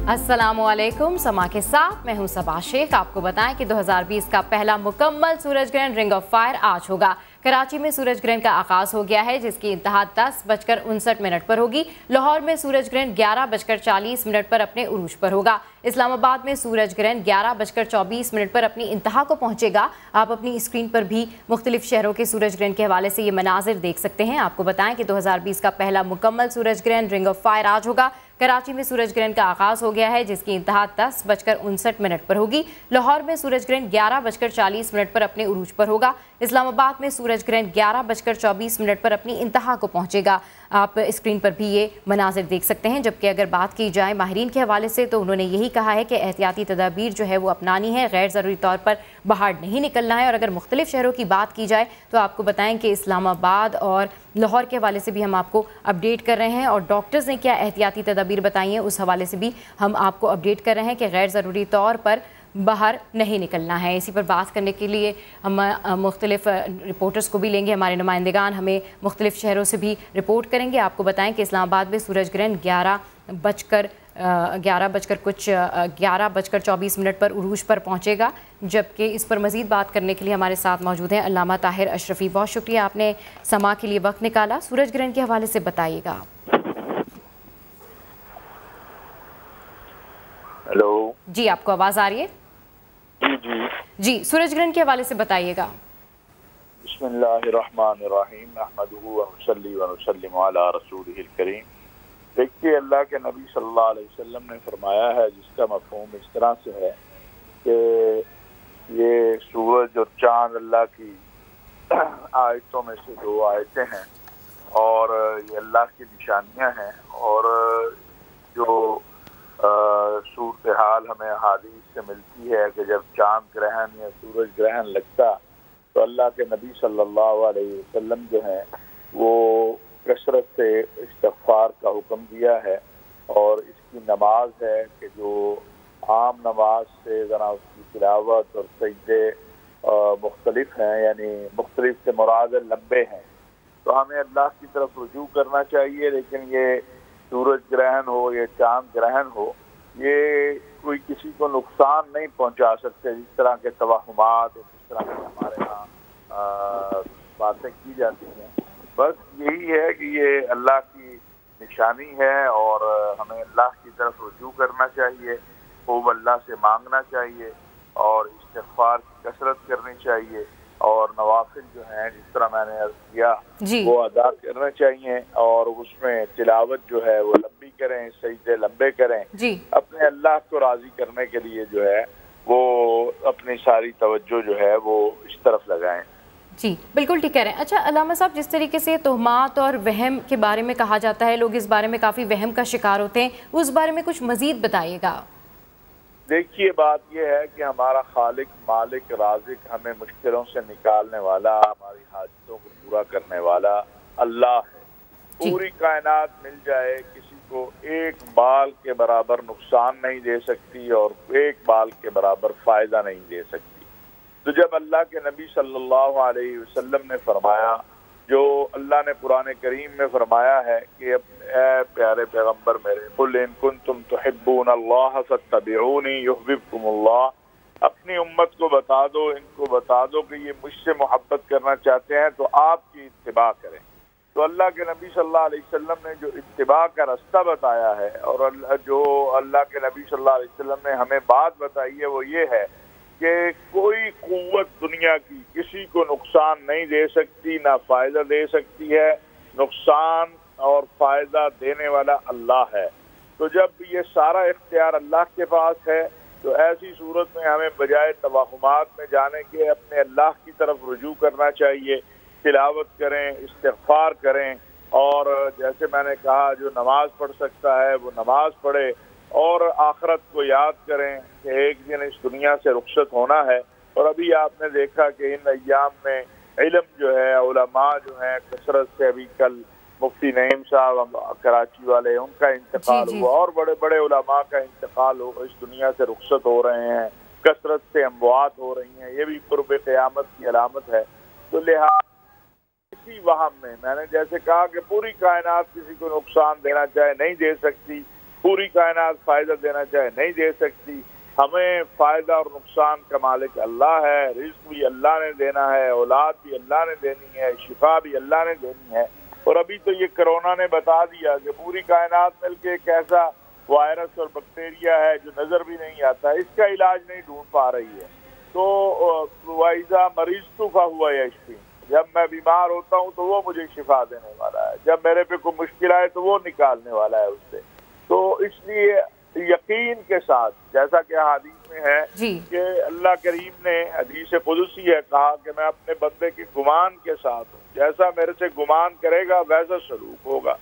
अस्सलामुअलैकुम। समा के साथ मैं हूं सबा शेख। आपको बताएं कि 2020 का पहला मुकम्मल सूरज ग्रहण रिंग ऑफ फायर आज होगा। कराची में सूरज ग्रहण का आगाज हो गया है, जिसकी इंतहा 10:59 पर होगी। लाहौर में सूरज ग्रहण 11:40 पर अपने उरूज पर होगा। इस्लामाबाद में सूरज ग्रहण 11:24 पर अपनी इंतहा को पहुंचेगा। आप अपनी स्क्रीन पर भी मुख्तलिफ शहरों के सूरज ग्रहण के हवाले से ये मनाजिर देख सकते हैं। आपको बताएं कि 2020 का पहला मुकम्मल सूरज ग्रहण रिंग ऑफ फायर आज होगा। कराची में सूरज ग्रहण का आगाज हो गया है, जिसकी इंतहा 10:59 पर होगी। लाहौर में सूरज ग्रहण 11:40 पर अपने उरूज पर होगा। इस्लामाबाद में सूरज ग्रहण 11:24 पर अपनी इंतहा को पहुंचेगा। आप स्क्रीन पर भी ये मनाजिर देख सकते हैं। जबकि अगर बात की जाए माहिरीन के हवाले से, तो उन्होंने यही कहा है कि एहतियाती तदाबीर जो है वो अपनानी है, गैर ज़रूरी तौर पर बाहर नहीं निकलना है। और अगर मुख्तलिफ शहरों की बात की जाए तो आपको बताएं कि इस्लामाबाद और लाहौर के हवाले से भी हम आपको अपडेट कर रहे हैं, और डॉक्टर्स ने क्या एहतियाती तदाबीर बताई हैं उस हवाले से भी हम आपको अपडेट कर रहे हैं कि गैर ज़रूरी तौर पर बाहर नहीं निकलना है। इसी पर बात करने के लिए हम मुख्तलिफ रिपोर्टर्स को भी लेंगे। हमारे नुमाइंदगान हमें मुख्तलिफ शहरों से भी रिपोर्ट करेंगे। आपको बताएं कि इस्लामाबाद में सूरज ग्रहण 11:24 पर उरूज पर पहुंचेगा। जबकि इस पर मज़ीद बात करने के लिए हमारे साथ मौजूद हैं अल्लामा ताहिर अशरफी। बहुत शुक्रिया, आपने समा के लिए वक्त निकाला। सूरज ग्रहण के हवाले से बताइएगा। हेलो जी, आपको आवाज़ आ रही है? जी, सूरज ग्रहण के हवाले से बताइएगा। बिस्मिल्लाहिर्रहमानिर्रहीम, नहमदुहु व नुसल्ली व नुसल्लिमु अला रसूलिहिल करीम। देखिए, अल्लाह के नबी सल्लल्लाहु अलैहि वसल्लम ने फरमाया है, जिसका मफ़हूम इस तरह से है कि ये सूरज और चांद अल्लाह की आयतों में से दो आयतें हैं और ये अल्लाह की निशानियां हैं। और जो सूरत हाल हमें हादीस से मिलती है कि जब चांद ग्रहण या सूरज ग्रहण लगता तो अल्लाह के नबी सल्लल्लाहु अलैहि वसल्लम जो हैं वो कसरत से इस्तिग़फ़ार का हुक्म दिया है। और इसकी नमाज है कि जो आम नमाज से ज़रा उसकी तिलावत और सजदे मुख्तलिफ हैं, यानी मुख्तलिफ से मुराद लंबे हैं, तो हमें अल्लाह की तरफ रुजू करना चाहिए। लेकिन ये सूरज ग्रहण हो या चांद ग्रहण हो, ये कोई किसी को नुकसान नहीं पहुंचा सकते। जिस तरह के तवहुमात, जिस तरह के हमारे यहाँ बातें की जाती हैं, बस यही है कि ये अल्लाह की निशानी है और हमें अल्लाह की तरफ रुजू करना चाहिए, खूब अल्लाह से मांगना चाहिए और इस्तिग़फ़ार की कसरत करनी चाहिए। और नवाफिल जो हैं, जिस तरह मैंने अर्ज़ किया, वो अदा करना चाहिए और उसमें तिलावत जो है वो लंबी करें, सजदे लंबे करें। अपने अल्लाह को राज़ी करने के लिए जो है वो अपनी सारी तवज्जो जो है वो इस तरफ लगाएं। जी, बिल्कुल ठीक कह रहे हैं। अच्छा अल्लामा साहब, जिस तरीके से तोहमात और वहम के बारे में कहा जाता है, लोग इस बारे में काफ़ी वहम का शिकार होते हैं, उस बारे में कुछ मज़ीद बताइएगा। देखिए, बात यह है कि हमारा खालिक, मालिक, राज़िक, हमें मुश्किलों से निकालने वाला, हमारी हाजतों को पूरा करने वाला अल्लाह है। पूरी कायनात मिल जाए, किसी को एक बाल के बराबर नुकसान नहीं दे सकती और एक बाल के बराबर फ़ायदा नहीं दे सकती। तो जब अल्लाह के नबी सल्लल्लाहु अलैहि वसल्लम ने फरमाया, जो अल्लाह ने कुरान करीम में फरमाया है कि ए प्यारे पैगम्बर मेरे, कुल इन कुंतुम तुहिब्बून अल्लाह फत्तबिऊनी युहब्बुकुमुल्लाह, अपनी उम्मत को बता दो, इनको बता दो कि ये मुझसे मोहब्बत करना चाहते हैं तो आपकी इत्तिबा करें। तो अल्लाह के नबी सल्लल्लाहु अलैहि वसल्लम ने जो इत्तिबा का रास्ता बताया है और जो अल्लाह के नबी सल्लल्लाहु अलैहि वसल्लम ने हमें बात बताई है वो ये है कि कोई कुव्वत दुनिया की किसी को नुकसान नहीं दे सकती, ना फायदा दे सकती है। नुकसान और फायदा देने वाला अल्लाह है। तो जब ये सारा इख्तियार अल्लाह के पास है, तो ऐसी सूरत में हमें बजाय तवहुमात में जाने के अपने अल्लाह की तरफ रुजू करना चाहिए। तिलावत करें, इस्तिग़फ़ार करें और जैसे मैंने कहा, जो नमाज पढ़ सकता है वो नमाज पढ़े और आखिरत को याद करें कि एक दिन इस दुनिया से रुखसत होना है। और अभी आपने देखा कि इन अय्याम में इल्म जो है, उलमा जो है, कसरत से, अभी कल मुफ्ती नईम साहब कराची वाले, उनका इंतकाल हुआ और बड़े बड़े उलमा का इंतकाल हो, इस दुनिया से रुखसत हो रहे हैं, कसरत से अमवात हो रही हैं। ये भी कुर्ब क़यामत की अलामत है। तो लिहाजा इसी वहम में मैंने जैसे कहा कि पूरी कायनात किसी को नुकसान देना चाहे नहीं दे सकती, पूरी कायनात फायदा देना चाहे नहीं दे सकती। हमें फायदा और नुकसान का मालिक अल्लाह है। रिज़्क़ भी अल्लाह ने देना है, औलाद भी अल्लाह ने देनी है, शिफा भी अल्लाह ने देनी है। और अभी तो ये कोरोना ने बता दिया कि पूरी कायनात मिलके एक ऐसा वायरस और बैक्टीरिया है जो नजर भी नहीं आता, इसका इलाज नहीं ढूंढ पा रही है। तो वाइजा मरीज तूफा हुआ यशफी, जब मैं बीमार होता हूँ तो वो मुझे शिफा देने वाला है, जब मेरे पे कोई मुश्किल आए तो वो निकालने वाला है उससे। तो इसलिए यकीन के साथ, जैसा कि हदीस में है कि अल्लाह करीम ने हदीस कुदसी है कहा कि मैं अपने बंदे के गुमान के साथ हूँ, जैसा मेरे से गुमान करेगा वैसा सलूक होगा।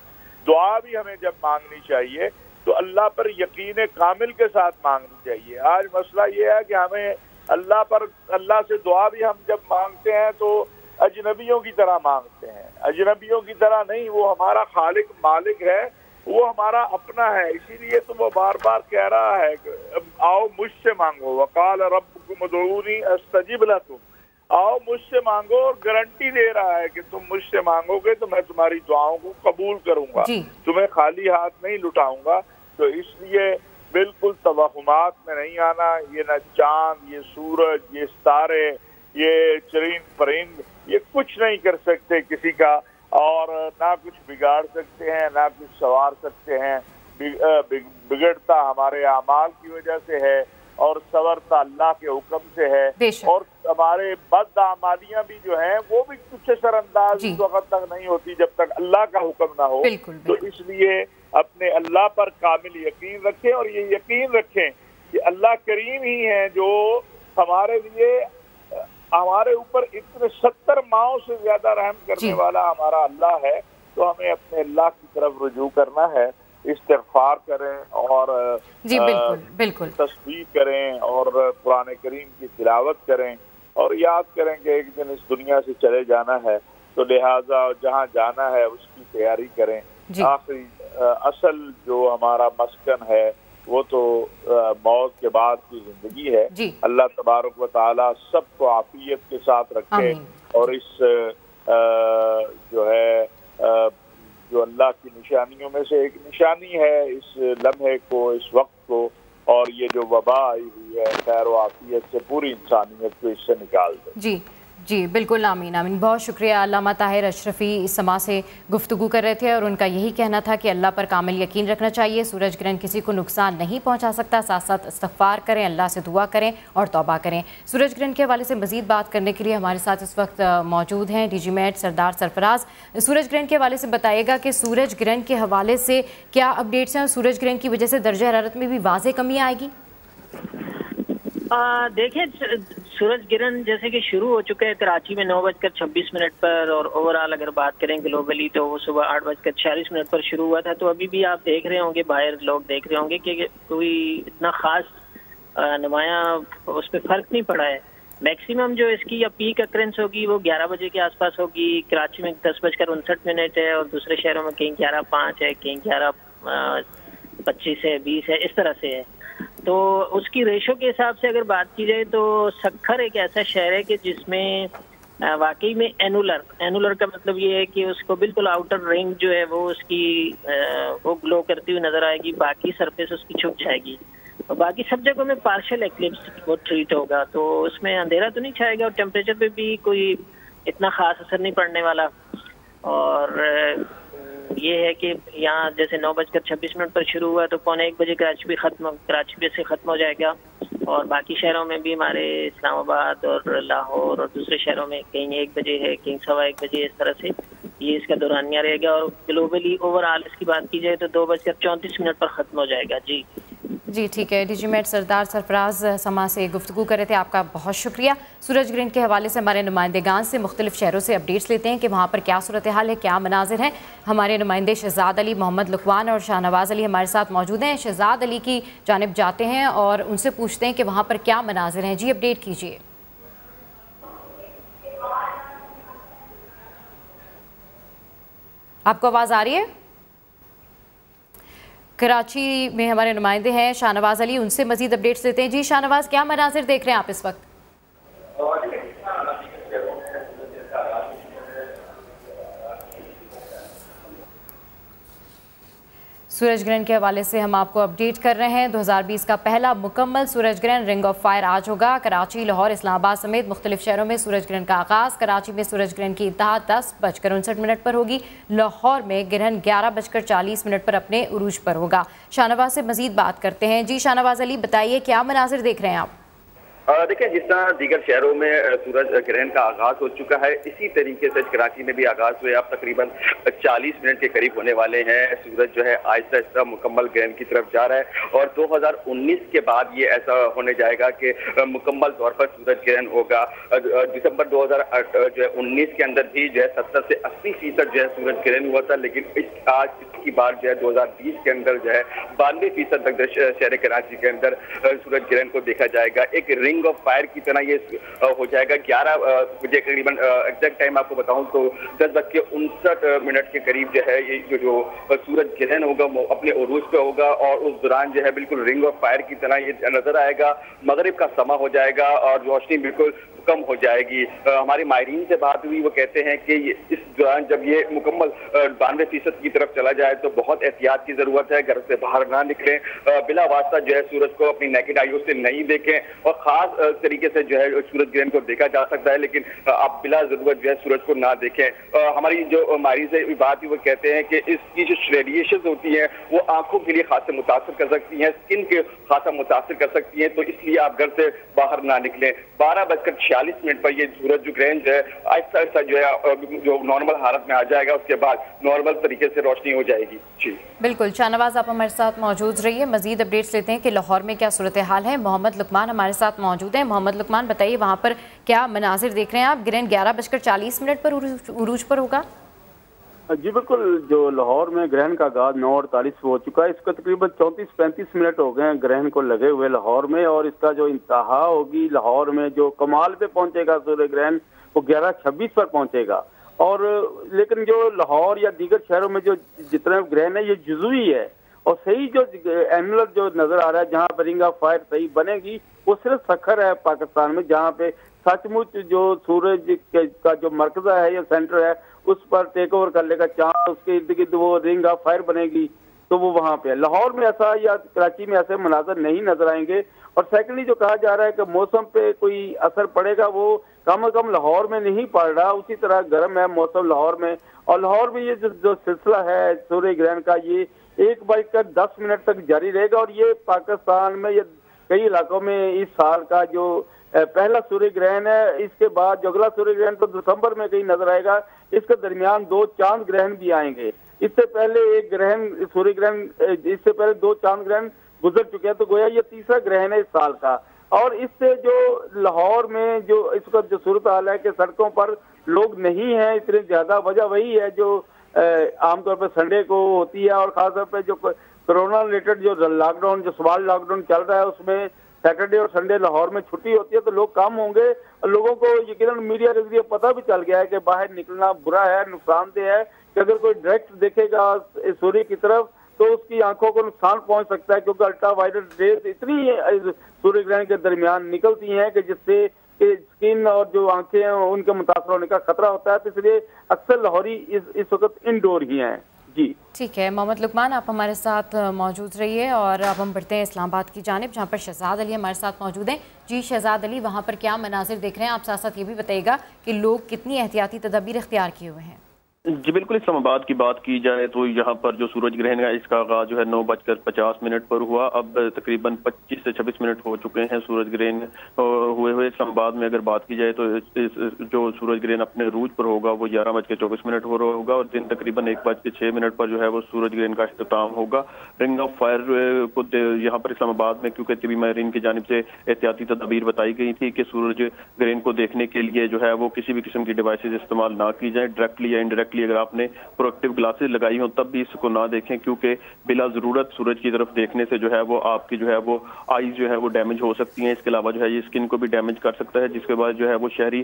दुआ भी हमें जब मांगनी चाहिए तो अल्लाह पर यकीन कामिल के साथ मांगनी चाहिए। आज मसला ये है कि हमें अल्लाह से दुआ भी हम जब मांगते हैं तो अजनबियों की तरह मांगते हैं, अजनबियों की तरह नहीं। वो हमारा खालिक मालिक है, वो हमारा अपना है। इसीलिए तो वो बार बार कह रहा है आओ मुझसे मांगो, वकाल रब्बुकुम उदऊनी अस्तजिब लकुम, आओ मुझसे मांगो, और गारंटी दे रहा है कि तुम मुझसे मांगोगे तो मैं तुम्हारी दुआओं को कबूल करूंगा, तुम्हें खाली हाथ नहीं लुटाऊंगा। तो इसलिए बिल्कुल तवहुमात में नहीं आना। ये न चांद, ये सूरज, ये सितारे, ये चरिंद परिंद, ये कुछ नहीं कर सकते किसी का, और ना कुछ बिगाड़ सकते हैं ना कुछ संवार सकते हैं। बिगड़ता हमारे अमाल की वजह से है और संवरता अल्लाह के हुक्म से है। और हमारे बदआमालियां भी जो हैं वो भी कुछ असरअंदाज उस वक्त तक नहीं होती जब तक अल्लाह का हुक्म ना हो। तो इसलिए अपने अल्लाह पर कामिल यकीन रखें, और ये यकीन रखें कि अल्लाह करीम ही है जो हमारे लिए, हमारे ऊपर इतने 70 माओं से ज्यादा रहम करने वाला हमारा अल्लाह है। तो हमें अपने अल्लाह की तरफ रुजू करना है, इस्तिग़फ़ार करें और बिल्कुल तस्बीह करें और कुरान करीम की तिलावत करें, और याद करें कि एक दिन इस दुनिया से चले जाना है, तो लिहाजा जहाँ जाना है उसकी तैयारी करें। आखिरी असल जो हमारा मस्कन है वो तो मौत के बाद की जिंदगी है। अल्लाह तबारक व तआला सबको आफियत के साथ रखे, और इस जो है जो अल्लाह की निशानियों में से एक निशानी है इस लम्हे को, इस वक्त को, और ये जो वबा आई हुई है, खैर व आफियत से पूरी इंसानियत को इससे निकाल दे। जी बिल्कुल, आमीन आमीन। बहुत शुक्रिया। अल्लामा ताहिर अशरफी इस समा से गुफ्तगू कर रहे थे और उनका यही कहना था कि अल्लाह पर कामिल यकीन रखना चाहिए। सूरज ग्रहण किसी को नुकसान नहीं पहुंचा सकता। साथ साथ इस्तिग़फ़ार करें, अल्लाह से दुआ करें और तौबा करें। सूरज ग्रहण के हवाले से मज़ीद बात करने के लिए हमारे साथ इस वक्त मौजूद हैं DGMAT सरदार सरफराज। सूरज ग्रहण के हवाले से बताइएगा कि सूरज ग्रहण के हवाले से क्या अपडेट्स हैं, सूरज ग्रहण की वजह से दर्जा हरारत में भी वाज़ेह कमी आएगी? देखिए, सूरज ग्रहण जैसे कि शुरू हो चुका है कराची में 9:26 पर, और ओवरऑल अगर बात करें ग्लोबली तो वो सुबह 8:46 पर शुरू हुआ था। तो अभी भी आप देख रहे होंगे, बाहर लोग देख रहे होंगे कि कोई इतना खास नुमाया उस पर फर्क नहीं पड़ा है। मैक्सिमम जो इसकी या पीक अक्रेंस होगी वो 11 बजे के आसपास होगी। कराची में 10:59 है, और दूसरे शहरों में कहीं 11:05 है, कहीं 11:25 है, 20 है, इस तरह से है। तो उसकी रेशो के हिसाब से अगर बात की जाए तो सक्खर एक ऐसा शहर है कि जिसमें वाकई में एनुलर का मतलब ये है कि उसको बिल्कुल आउटर रिंग जो है वो उसकी वो ग्लो करती हुई नजर आएगी, बाकी सरफेस उसकी छुप जाएगी, और बाकी सब जगहों में पार्शियल एक्लिप्स वो ट्रीट होगा। तो उसमें अंधेरा तो नहीं छाएगा और टेम्परेचर पे भी कोई इतना खास असर नहीं पड़ने वाला। और ये है कि यहाँ जैसे 9:26 पर शुरू हुआ तो 1:15 बजे कराची भी से ख़त्म हो जाएगा, और बाकी शहरों में भी हमारे इस्लामाबाद और लाहौर और दूसरे शहरों में कहीं 1 बजे है, कहीं 1:15 बजे, इस तरह से ये इसका दौरानिया रहेगा। और ग्लोबली ओवरऑल इसकी बात की जाए तो 2:34 पर ख़त्म हो जाएगा। जी ठीक है। DGMAT सरदार सरफराज समा से गुफ्तगू कर रहे थे, आपका बहुत शुक्रिया। सूरज ग्रहण के हवाले से हमारे नुमाइंदेगान से मुख्तलिफ शहरों से अपडेट्स लेते हैं कि वहाँ पर क्या सूरत हाल है, क्या मनाजिर हैं। हमारे नुमाइंदे शहजाद अली, मोहम्मद लुकवान और शाहनवाज अली हमारे साथ मौजूद हैं। शहजाद अली की जानिब जाते हैं और उनसे पूछते हैं कि वहाँ पर क्या मनाजिर हैं। जी अपडेट कीजिए। आपको आवाज़ आ रही है? कराची में हमारे नुमाइंदे हैं शाहनवाज अली, उनसे मजीद अपडेट्स लेते हैं। जी शाहनवाज, क्या मनाजिर देख रहे हैं आप इस वक्त? सूरज ग्रहण के हवाले से हम आपको अपडेट कर रहे हैं। 2020 का पहला मुकम्मल सूरज ग्रहण रिंग ऑफ फायर आज होगा। कराची, लाहौर, इस्लामाबाद समेत मुख्तलिफ शहरों में सूरज ग्रहण का आगाज़। कराची में सूरज ग्रहण की इंतहा 10:59 पर होगी। लाहौर में ग्रहण 11:40 पर अपने उरूज पर होगा। शाहनवाज से मजीद बात करते हैं। जी शाहनवाज अली, बताइए क्या मनाजिर देख रहे हैं आप? देखिए, जिस तरह दीगर शहरों में सूरज ग्रहण का आगाज हो चुका है, इसी तरीके से कराची में भी आगाज हुए। अब तकरीबन 40 मिनट के करीब होने वाले हैं। सूरज जो है आहिस्ता आहिस्ता मुकम्मल ग्रहण की तरफ जा रहा है और 2019 के बाद ये ऐसा होने जाएगा कि मुकम्मल तौर पर सूरज ग्रहण होगा। दिसंबर 2019 के अंदर भी जो है 70 से 80% जो है सूरज ग्रहण हुआ था, लेकिन आज इसकी बार जो है 2020 के अंदर जो है 92% तक शहर कराची के अंदर सूरज ग्रहण को देखा जाएगा। एक रिंग ऑफ फायर की तरह ये हो जाएगा। 11 बजे करीबन, एग्जैक्ट टाइम आपको बताऊं तो 10:59 के करीब जो है ये जो सूरज ग्रहण होगा वो अपने उरूज पे होगा और उस दौरान जो है बिल्कुल रिंग ऑफ फायर की तरह ये नजर आएगा। मगरिब का समा हो जाएगा और रोशनी बिल्कुल कम हो जाएगी। हमारे माहिरीन से बात हुई, वो कहते हैं कि इस दौरान जब ये मुकम्मल 92% की तरफ चला जाए तो बहुत एहतियात की जरूरत है। घर से बाहर ना निकलें, बिला वास्ता जो है सूरज को अपनी नेकेड आईज से नहीं देखें और खास तरीके से जो है सूरज ग्रहण को देखा जा सकता है, लेकिन आप बिला जरूरत जो है सूरज को ना देखें। हमारी जो माहिरीन से बात हुई वो कहते हैं कि इसकी जो रेडिएशन होती है वो आंखों के लिए खासा मुतासर कर सकती हैं, स्किन के खासा मुतासर कर सकती हैं, तो इसलिए आप घर से बाहर ना निकलें। 12:46 पर ये सूरज ग्रहण जो है आहिस्ता आहिस्ता जो है जो नॉर्मल हालत में आ जाएगा, उसके बाद नॉर्मल तरीके से रोशनी हो जाएगी। जी बिल्कुल शाहनवाज, आप हमारे साथ मौजूद रहिए। मजीद अपडेट्स लेते हैं कि लाहौर में क्या सूरत हाल है। मोहम्मद लुकमान हमारे साथ मौजूद हैं। मोहम्मद लुकमान, बताइए वहाँ पर क्या मनाजिर देख रहे हैं आप? ग्रहण 11:40 पर उरूज पर होगा। जी बिल्कुल, जो लाहौर में ग्रहण का आगाज 9:48 हो चुका है। इसका तकरीबन 34-35 मिनट हो गए हैं ग्रहण को लगे हुए लाहौर में, और इसका जो इंतहा होगी लाहौर में, जो कमाल पे पहुंचेगा सूर्य ग्रहण, वो 11:26 पर पहुंचेगा। और लेकिन जो लाहौर या दीगर शहरों में जो जितने ग्रहण है ये जुज़वी है, और सही जो एनुलर जो नजर आ रहा है जहाँ पर रिंग ऑफ फायर सही बनेगी वो सिर्फ सखर है पाकिस्तान में, जहाँ पे सचमुच जो सूरज का जो मरकजा है या सेंटर है उस पर टेक ओवर कर लेगा चांद, उसके इर्द गिर्द वो रिंग ऑफ फायर बनेगी, तो वो वहाँ पे है। लाहौर में ऐसा या कराची में ऐसे मनाजर नहीं नजर आएंगे। और सेकेंडली जो कहा जा रहा है कि मौसम पे कोई असर पड़ेगा, वो कम से कम लाहौर में नहीं पड़ रहा। उसी तरह गर्म है मौसम लाहौर में, और लाहौर में ये जो सिलसिला है सूर्य ग्रहण का ये 1:10 तक जारी रहेगा। और ये पाकिस्तान में या कई इलाकों में इस साल का जो पहला सूर्य ग्रहण है। इसके बाद जो अगला सूर्य ग्रहण तो दिसंबर में कहीं नजर आएगा। इसके दरमियान 2 चांद ग्रहण भी आएंगे। इससे पहले एक ग्रहण सूर्य ग्रहण, इससे पहले 2 चांद ग्रहण गुजर चुके हैं, तो गोया ये तीसरा ग्रहण है इस साल का। और इससे जो लाहौर में जो इसका जो सूरत हाल है कि सड़कों पर लोग नहीं हैं इतने ज्यादा, वजह वही है जो आमतौर पर संडे को होती है, और खासतौर पर जो कोरोना रिलेटेड जो लॉकडाउन, जो सवाल लॉकडाउन चल रहा है उसमें सैटरडे और संडे लाहौर में छुट्टी होती है, तो लोग कम होंगे। और लोगों को यकीनन मीडिया के जरिए पता भी चल गया है कि बाहर निकलना बुरा है, नुकसानदेह है, कि अगर कोई डायरेक्ट देखेगा सूर्य की तरफ तो उसकी आंखों को नुकसान पहुंच सकता है, क्योंकि अल्ट्रा वायलेट रेज इतनी सूर्य ग्रहण के दरमियान निकलती हैं कि जिससे स्किन और जो आंखें हैं उनके मुतासर होने का खतरा होता है। तो इसलिए अक्सर लाहौरी इस वक्त इंडोर ही हैं। जी ठीक है मोहम्मद लुकमान, आप हमारे साथ मौजूद रहिए। और अब हम बढ़ते हैं इस्लामाबाद की जानिब, जहाँ पर शहजाद अली हमारे साथ मौजूद हैं। जी शहजाद अली, वहाँ पर क्या मनाजिर देख रहे हैं आप? साथ साथ ये भी बताइएगा कि लोग कितनी एहतियाती तदबीर इख्तियार किए हुए हैं। जी बिल्कुल, इस्लामाबाद की बात की जाए तो यहाँ पर जो सूरज ग्रहण है इसका आगाज जो है 9:50 पर हुआ। अब तकरीबन 25 से 26 मिनट हो चुके हैं सूरज ग्रहण हुए। इस्लामाबाद में अगर बात की जाए तो जो सूरज ग्रहण अपने रूज पर होगा वो 11:24 हो रहा होगा, और दिन तकरीबन 1:06 पर जो है वो सूरज ग्रहण का इख्तिताम होगा। रिंग ऑफ फायर को यहाँ पर इस्लामाबाद में, क्योंकि तिबी माहिरीन की जानिब से एहतियाती तदबीर बताई गई थी कि सूरज ग्रहण को देखने के लिए जो है वो किसी भी किस्म की डिवाइसेज इस्तेमाल ना की जाए, डायरेक्टली या इनडायरेक्टली। अगर आपने प्रोटेक्टिव ग्लासेस लगाई हो तब भी इसको ना देखें, क्योंकि बिला जरूरत सूरज की तरफ देखने से जो है वो आपकी जो है वो आईज जो है वो डैमेज हो सकती हैं। इसके अलावा जो है ये स्किन को भी डैमेज कर सकता है, जिसके बाद जो है वो शहरी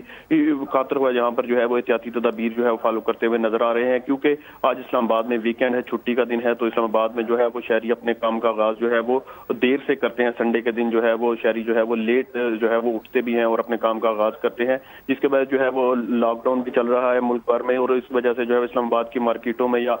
खातर हुआ यहाँ पर जो है वो एहतियाती तदबीर जो है वो फॉलो करते हुए नजर आ रहे हैं। क्योंकि आज इस्लामाबाद में वीकेंड है, छुट्टी का दिन है, तो इस्लामाबाद में जो है वो शहरी अपने काम का आगाज जो है वो देर से करते हैं। संडे के दिन जो है वो शहरी जो है वो लेट जो है वो उठते भी हैं और अपने काम का आगाज करते हैं, जिसके बाद जो है वो लॉकडाउन भी चल रहा है मुल्क भर में, और इस वजह से से जो है इस्लामाबाद की मार्केटों में या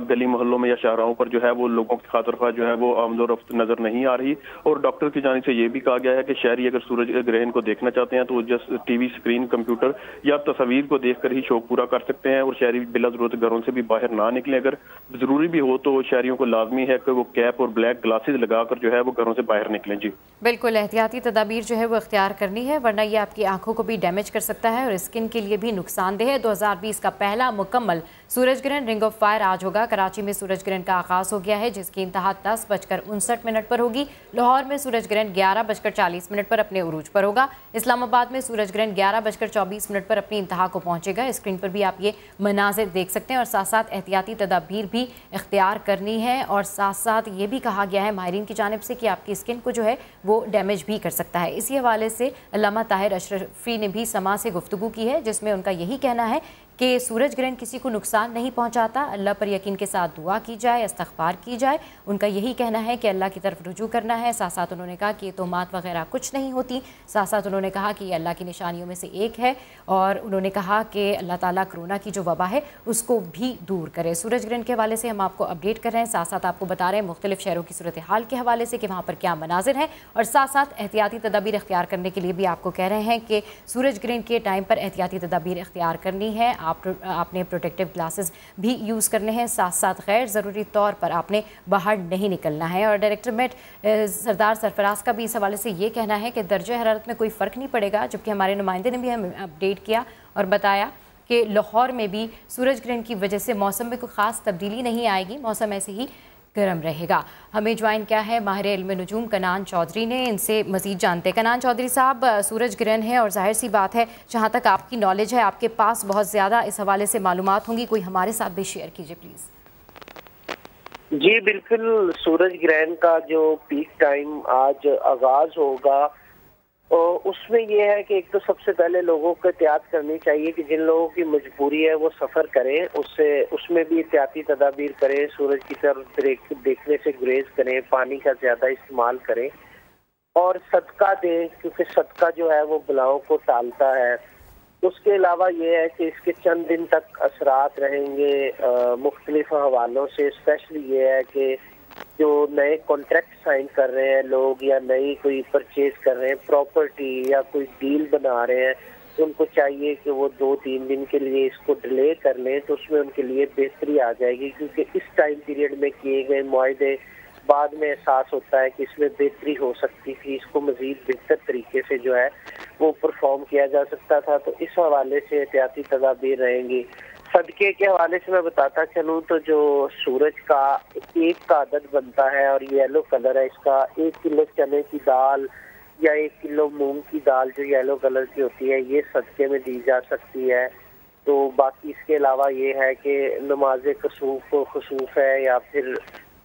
गली मोहल्लों में या शाहराहों पर जो है वो लोगों की खातर ख्वाह जो है वो आमदोरफ्त नजर नहीं आ रही। और डॉक्टर की जानिब से ये भी कहा गया है कि शहरी अगर सूरज ग्रहण को देखना चाहते हैं तो जस्ट टीवी स्क्रीन, कंप्यूटर या तस्वीर को देखकर ही शौक पूरा कर सकते हैं और शहरी बिला जरूरत घरों से भी बाहर ना निकले। अगर जरूरी भी हो तो शहरियों को लाजमी है कि वो कैप और ब्लैक ग्लासेस लगाकर जो है वो घरों से बाहर निकलें। जी बिल्कुल, एहतियाती तदाबीर जो है वो इख्तियार करनी है, वरना ये आपकी आंखों को भी डैमेज कर सकता है और स्किन के लिए भी नुकसानदेह है। 2020 का पहला मुकम्मल सूरज ग्रहण रिंग ऑफ फायर आज होगा। कराची में सूरज ग्रहण का आगाज हो गया है, जिसकी इंतहा 10:59 पर होगी। लाहौर में सूरज ग्रहण 11:40 पर अपने उरूज पर होगा। इस्लामाबाद में सूरज ग्रहण 11:24 पर अपनी इंतहा को पहुंचेगा। स्क्रीन पर भी आप ये मनाजिर देख सकते हैं और साथ साथ एहतियाती तदाबीर भी इख्तियार करनी है। और साथ साथ ये भी कहा गया है माहिरीन की जानिब से कि आपकी स्किन को जो है वो डैमेज भी कर सकता है। इसी हवाले से अल्लामा ताहिर अशरफी ने भी समा से गुफ्तगू की है, जिसमें उनका यही कहना है कि सूरज ग्रहण किसी को नुकसान नहीं पहुंचाता। अल्लाह पर यकीन के साथ दुआ की जाए, इस्तग़फ़ार की जाए। उनका यही कहना है कि अल्लाह की तरफ रुजू करना है। साथ साथ उन्होंने कहा कि तोहमात वगैरह कुछ नहीं होती। साथ साथ उन्होंने कहा कि ये अल्लाह की निशानियों में से एक है और उन्होंने कहा कि अल्लाह ताला कोरोना की जो वबा है उसको भी दूर करे। सूरज ग्रहण के हवाले से हम आपको अपडेट कर रहे हैं, साथ साथ आपको बता रहे हैं मुख्तलिफ शहरों की सूरत हाल के हवाले से कि वहाँ पर क्या मनाजिर हैं, और साथ साथ एहतियाती तदाबीर इख्तियार करने के लिए भी आपको कह रहे हैं कि सूरज ग्रहण के टाइम पर एहतियाती तदाबीर इख्तियार करनी है। आपने प्रोटेक्टिव ग्लासेस भी यूज़ करने हैं। साथ साथ गैर ज़रूरी तौर पर आपने बाहर नहीं निकलना है। और डायरेक्टर मेट सरदार सरफराज का भी इस हवाले से ये कहना है कि दर्जे हरारत में कोई फ़र्क नहीं पड़ेगा, जबकि हमारे नुमाइंदे ने भी हमें अपडेट किया और बताया कि लाहौर में भी सूरज ग्रहण की वजह से मौसम में कोई ख़ास तब्दीली नहीं आएगी, मौसम ऐसे ही गर्म रहेगा। हमें ज्वाइन किया है माहिर इल्म नजूम कनान चौधरी ने, इनसे मजीद जानते हैं। कनान चौधरी साहब, सूरज ग्रहण है और जाहिर सी बात है जहाँ तक आपकी नॉलेज है आपके पास बहुत ज़्यादा इस हवाले से मालूमात होंगी, कोई हमारे साथ भी शेयर कीजिए प्लीज़। जी बिल्कुल, सूरज ग्रहण का जो पीक टाइम आज आगाज होगा और उसमें ये है कि एक तो सबसे पहले लोगों को एहतियात करनी चाहिए कि जिन लोगों की मजबूरी है वो सफ़र करें, उसमें भी एहतियाती तदाबीर करें, सूरज की तरफ देखने से गुरेज करें, पानी का ज़्यादा इस्तेमाल करें और सदका दें, क्योंकि सदका जो है वो बलाओं को टालता है। उसके अलावा ये है कि इसके चंद दिन तक असरात रहेंगे मुख्तलिफ हवालों से। स्पेशली ये है कि जो नए कॉन्ट्रैक्ट साइन कर रहे हैं लोग या नई कोई परचेज कर रहे हैं प्रॉपर्टी या कोई डील बना रहे हैं, तो उनको चाहिए कि वो 2-3 दिन के लिए इसको डिले कर लें, तो उसमें उनके लिए बेहतरी आ जाएगी। क्योंकि इस टाइम पीरियड में किए गए मुआहदे बाद में एहसास होता है कि इसमें बेहतरी हो सकती थी, इसको मजीद बेहतर तरीके से जो है वो परफॉर्म किया जा सकता था। तो इस हवाले से एहतियाती तदाबीर रहेंगी। सदके के हवाले से मैं बताता चलूँ तो जो सूरज का एक का अदद बनता है और येलो कलर है इसका, 1 किलो चने की दाल या 1 किलो मूंग की दाल जो येलो कलर की होती है ये सदके में दी जा सकती है। तो बाकी इसके अलावा ये है कि नमाज खसूफ है या फिर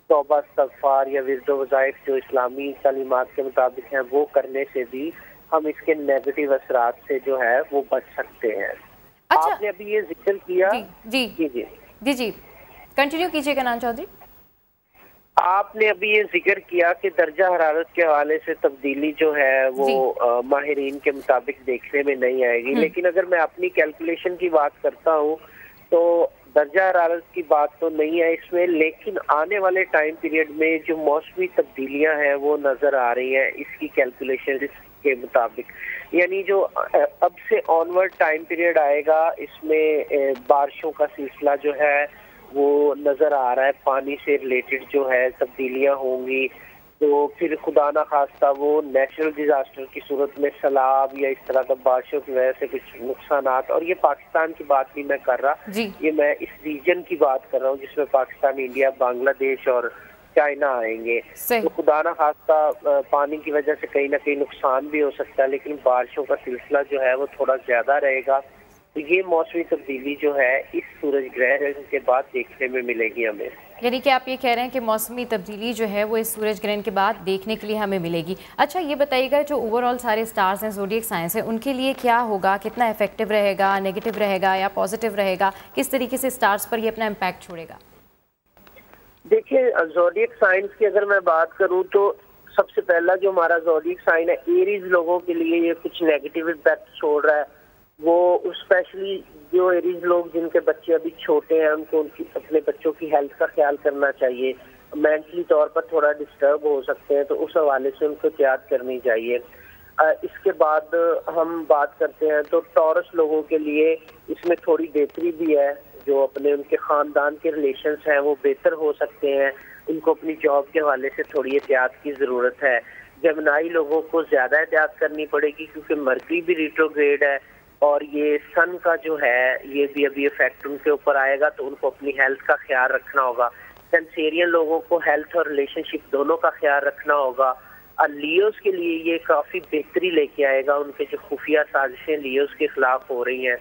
तौबा इस्तग़फ़ार या विर्द वज़ाइफ जो इस्लामी तालीमात के मुताबिक हैं वो करने से भी हम इसके नेगेटिव असरात से जो है वो बच सकते हैं। अच्छा, आपने अभी ये जिक्र किया। जी जी जी जी जी कंटिन्यू कीजिए कनान चौधरी। आपने अभी ये जिक्र किया कि दर्जा हरारत के हवाले से तब्दीली जो है वो माहिरीन के मुताबिक देखने में नहीं आएगी, लेकिन अगर मैं अपनी कैलकुलेशन की बात करता हूँ तो दर्जा हरारत की बात तो नहीं है इसमें, लेकिन आने वाले टाइम पीरियड में जो मौसमी तब्दीलियां हैं वो नजर आ रही हैं इसकी कैलकुलेशन के मुताबिक। यानी जो अब से ऑनवर्ड टाइम पीरियड आएगा इसमें बारिशों का सिलसिला जो है वो नजर आ रहा है, पानी से रिलेटेड जो है तब्दीलियां होंगी। तो फिर खुदा ना खास्ता वो नेचुरल डिजास्टर की सूरत में सैलाब या इस तरह का बारिशों की वजह से कुछ नुकसानात, और ये पाकिस्तान की बात नहीं मैं कर रहा, ये मैं इस रीजन की बात कर रहा हूँ जिसमें पाकिस्तान, इंडिया, बांग्लादेश और चाइना आएंगे। तो खुदा ना खास्ता पानी की वजह से कहीं ना कहीं नुकसान भी हो सकता है, लेकिन बारिशों का सिलसिला जो है वो थोड़ा ज्यादा रहेगा। तो ये मौसमी तब्दीली जो है इस सूरज ग्रहण के बाद देखने में मिलेगी हमें। यानी कि आप ये कह रहे हैं कि मौसमी तब्दीली जो है वो इस सूरज ग्रहण के बाद देखने के लिए हमें मिलेगी। अच्छा ये बताइएगा जो ओवरऑल सारे स्टार्स हैं, ज़ोडिएक साइंस है, उनके लिए क्या होगा, कितना इफेक्टिव रहेगा, नेगेटिव रहेगा या पॉजिटिव रहेगा, किस तरीके से स्टार्स पर ये अपना इम्पैक्ट छोड़ेगा? देखिए ज़ोडिएक साइंस की अगर मैं बात करूं तो सबसे पहला जो हमारा ज़ोडिएक साइन है एरीज लोगों के लिए ये कुछ नेगेटिव इम्पैक्ट छोड़ रहा है। वो स्पेशली जो एरीज लोग जिनके बच्चे अभी छोटे हैं उनको अपने बच्चों की हेल्थ का ख्याल करना चाहिए। मेंटली तौर पर थोड़ा डिस्टर्ब हो सकते हैं तो उस हवाले से उनको एहतियात करनी चाहिए। इसके बाद हम बात करते हैं तो टॉरस लोगों के लिए इसमें थोड़ी बेहतरी भी है, जो अपने उनके ख़ानदान के रिलेशंस हैं वो बेहतर हो सकते हैं। उनको अपनी जॉब के हवाले से थोड़ी एहतियात की ज़रूरत है। जेमिनाई लोगों को ज़्यादा एहतियात करनी पड़ेगी क्योंकि मरकरी भी रिट्रोग्रेड है और ये सन का जो है ये भी अभी इफेक्ट उनके ऊपर आएगा, तो उनको अपनी हेल्थ का ख्याल रखना होगा। कैंसेरियन लोगों को हेल्थ और रिलेशनशिप दोनों का ख्याल रखना होगा। लियोस के लिए ये काफ़ी बेहतरी लेके आएगा। उनके जो खुफिया साजिशें लियोस के खिलाफ हो रही हैं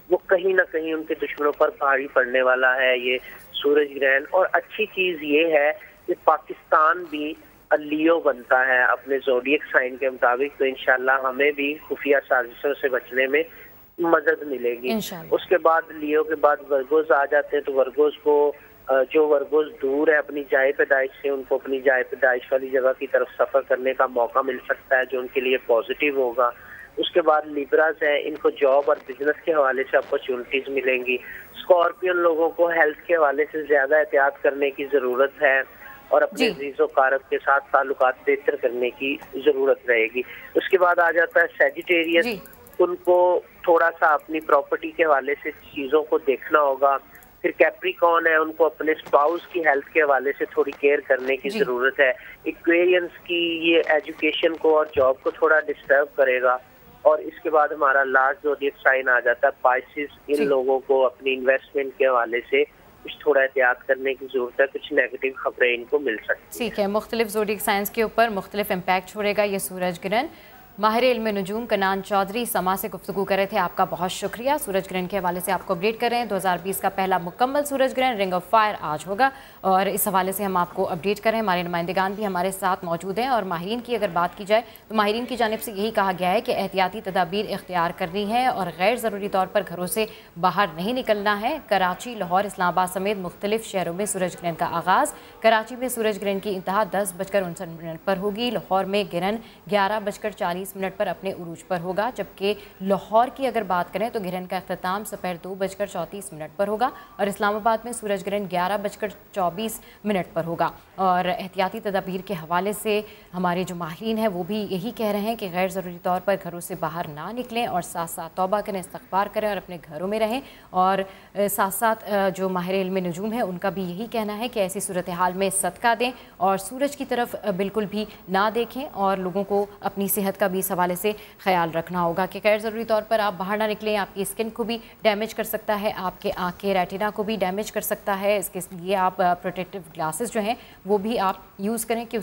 वो कहीं ना कहीं उनके दुश्मनों पर भारी पड़ने वाला है ये सूरज ग्रहण। और अच्छी चीज़ ये है कि पाकिस्तान भी लियो बनता है अपने ज़ोडिएक साइन के मुताबिक, तो इंशाल्लाह हमें भी खुफिया साजिशों से बचने में मदद मिलेगी। उसके बाद लियो के बाद वर्गोज आ जाते हैं, तो वर्गोज को जो वर्गोज दूर है अपनी जाए पैदाइश से, उनको अपनी जाए पैदाइश वाली जगह की तरफ सफ़र करने का मौका मिल सकता है जो उनके लिए पॉजिटिव होगा। उसके बाद लिब्रास है, इनको जॉब और बिजनेस के हवाले से अपॉर्चुनिटीज़ मिलेंगी। स्कॉर्पियन लोगों को हेल्थ के हवाले से ज़्यादा एहतियात करने की ज़रूरत है और अपने अजीज़ो कारब के साथ ताल्लुकात बेहतर करने की ज़रूरत रहेगी। उसके बाद आ जाता है सैजिटेरियस, उनको थोड़ा सा अपनी प्रॉपर्टी के हवाले से चीज़ों को देखना होगा। फिर कैप्रिकॉन है, उनको अपने स्पाउस की हेल्थ के हवाले से थोड़ी केयर करने की ज़रूरत है। इक्वेरियंस की ये एजुकेशन को और जॉब को थोड़ा डिस्टर्ब करेगा। और इसके बाद हमारा लास्ट ज़ोडिएक साइन आ जाता है पाइसिस, इन लोगों को अपनी इन्वेस्टमेंट के हवाले से कुछ थोड़ा एहतियात करने की जरूरत है, कुछ नेगेटिव खबरें इनको मिल सकती हैं। ठीक है, मुख्तलिफ ज़ोडिएक साइंस के ऊपर मुख्तलिफ इम्पैक्ट छोड़ेगा ये सूरज ग्रहण। माहिर इल्म नजूम कनान चौधरी समा से गुफ्तगू कर रहे थे, आपका बहुत शुक्रिया। सूरज ग्रहण के हवाले से आपको अपडेट कर रहे हैं। 2020 का पहला मुकम्मल सूरज ग्रहण रिंग ऑफ फायर आज होगा और इस हवाले से हम आपको अपडेट कर रहे हैं। हमारे नुमाइंदगान भी हमारे साथ मौजूद हैं और माहिरीन की अगर बात की जाए तो माहिरीन की जानिब से यही कहा गया है कि एहतियाती तदाबीर इख्तियार करनी है और गैर ज़रूरी तौर पर घरों से बाहर नहीं निकलना है। कराची, लाहौर, इस्लामाबाद समेत मुख्तलिफ शहरों में सूरज ग्रहण का आगाज़। कराची में सूरज ग्रहण की इंतहा 10:59 पर होगी। लाहौर में ग्रहण 11:40 पर अपने उरूज पर होगा, जबकि लाहौर की अगर बात करें तो ग्रहण का अख्ताम दोपहर 2:34 पर होगा और इस्लामाबाद में सूरज ग्रहण 11:24 पर होगा। और एहतियाती तदाबीर के हवाले से हमारे जो माहिरीन हैं वो भी यही कह रहे हैं कि गैर ज़रूरी तौर पर घरों से बाहर ना निकलें और साथ साथ तौबा करें, इस्तग़फ़ार करें और अपने घरों में रहें। और साथ साथ जो माहिर इल्म नजूम है उनका भी यही कहना है कि ऐसी सूरत हाल में सदका दें और सूरज की तरफ बिल्कुल भी ना देखें और लोगों को अपनी सेहत का भी इस हवाले से ख्याल रखना होगा कि गैर ज़रूरी तौर पर आप बाहर ना निकलें। आपकी स्किन को भी डैमेज कर सकता है, आपके आँख के रेटिना को भी डैमेज कर सकता है। इसके लिए आप प्रोटेक्टिव ग्लासेस जो हैं वो भी आप यूज़ करें कि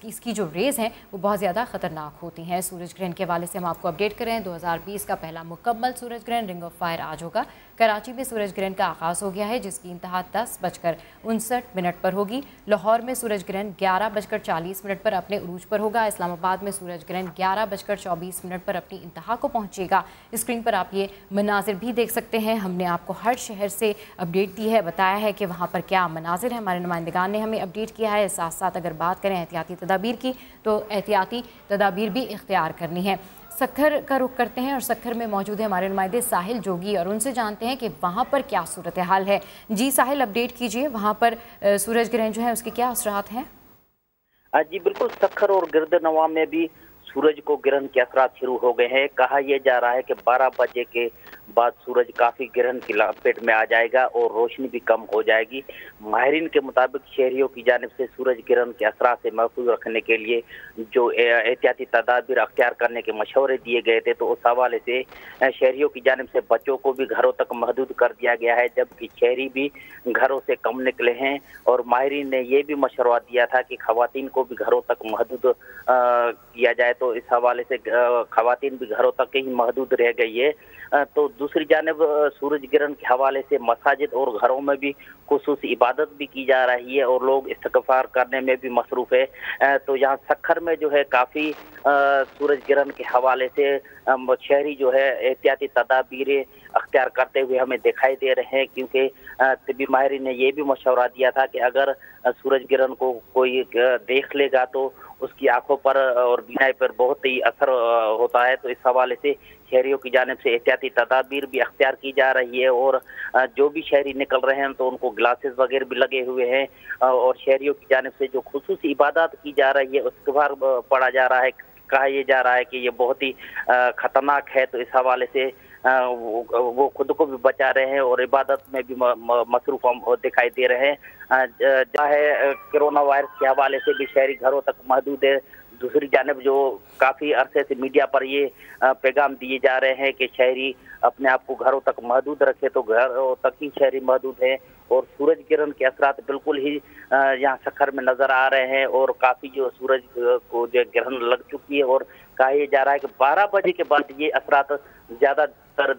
इसकी जो रेज़ हैं वो बहुत ज़्यादा ख़तरनाक होती हैं। सूरज ग्रहण के हवाले से हम आपको अपडेट करें। 2020 का पहला मुकम्मल सूरज ग्रहण रिंग ऑफ फायर आज होगा। कराची में सूरज ग्रहण का आगाज़ हो गया है जिसकी इंतहा 10:59 पर होगी। लाहौर में सूरज ग्रहण 11:40 पर अपने उरूज पर होगा। इस्लामाबाद में सूरज ग्रहण 11:24 पर अपनी इंतहा को पहुंचेगा। स्क्रीन पर आप ये मनाजिर भी देख सकते हैं। हमने आपको हर शहर से अपडेट दी है, बताया है कि वहाँ पर क्या मनाजिर है। हमारे नुमाइंदगान ने हमें अपडेट किया है। साथ साथ अगर बात करें एहतियाती तदाबीर की तो एहतियाती तदाबीर भी इख्तियार करनी है। सक्खर का रुख करते हैं और सक्खर में मौजूद है हमारे नुमाइंदे साहिल जोगी और उनसे जानते हैं कि वहाँ पर क्या सूरत हाल है। जी साहिल, अपडेट कीजिए, वहाँ पर सूरज ग्रहण जो है उसके क्या असरात हैं? जी बिल्कुल, सक्खर और गिरदनवा में भी सूरज को ग्रहण के असरात शुरू हो गए हैं। कहा यह जा रहा है कि 12 बजे के बाद सूरज काफ़ी ग्रहण की लपेट में आ जाएगा और रोशनी भी कम हो जाएगी। माहिरीन के मुताबिक शहरियों की जानिब से सूरज ग्रहण के असरात से महफूज रखने के लिए जो एहतियाती तदाबीर अख्तियार करने के मशवरे दिए गए थे, तो उस हवाले से शहरियों की जानिब से बच्चों को भी घरों तक महदूद कर दिया गया है, जबकि शहरी भी घरों से कम निकले हैं। और माहिरीन ने यह भी मशवरा दिया था कि खवातीन को भी घरों तक महदूद किया जाए, तो इस हवाले से खवातीन भी घरों तक ही महदूद रह गई है। तो दूसरी जानिब सूरज ग्रहण के हवाले से मसाजिद और घरों में भी खुसूस इबादत भी की जा रही है और लोग इस्तग़फ़ार करने में भी मसरूफ़ है। तो यहाँ सक्खर में जो है काफ़ी सूरज ग्रहण के हवाले से शहरी जो है एहतियाती तदाबीरें अख्तियार करते हुए हमें दिखाई दे रहे हैं, क्योंकि तिब्बी माहिरीन ने यह भी मशवरा दिया था कि अगर सूरज ग्रहण को कोई देख लेगा तो उसकी आंखों पर और बीनाई पर बहुत ही असर होता है। तो इस हवाले से शहरियों की जानिब से एहतियाती तदाबीर भी अख्तियार की जा रही है और जो भी शहरी निकल रहे हैं तो उनको ग्लासेस वगैरह भी लगे हुए हैं और शहरियों की जानिब से जो खुसूसी इबादत की जा रही है उसके बाहर पढ़ा जा रहा है, कहा यह जा रहा है कि ये बहुत ही खतरनाक है। तो इस हवाले से वो खुद को भी बचा रहे हैं और इबादत में भी मसरूफ दिखाई दे रहे हैं। चाहे कोरोना वायरस के हवाले से भी शहरी घरों तक महदूद है। दूसरी जानिब जो काफ़ी अरसे से मीडिया पर ये पैगाम दिए जा रहे हैं कि शहरी अपने आप को घरों तक महदूद रखे, तो घरों तक ही शहरी महदूद है और सूरज किरण के असरात बिल्कुल ही यहाँ सखर में नजर आ रहे हैं और काफ़ी जो सूरज को जो ग्रहण लग चुकी है और कहा यह जा रहा है कि 12 बजे के बाद ये असरात ज़्यादातर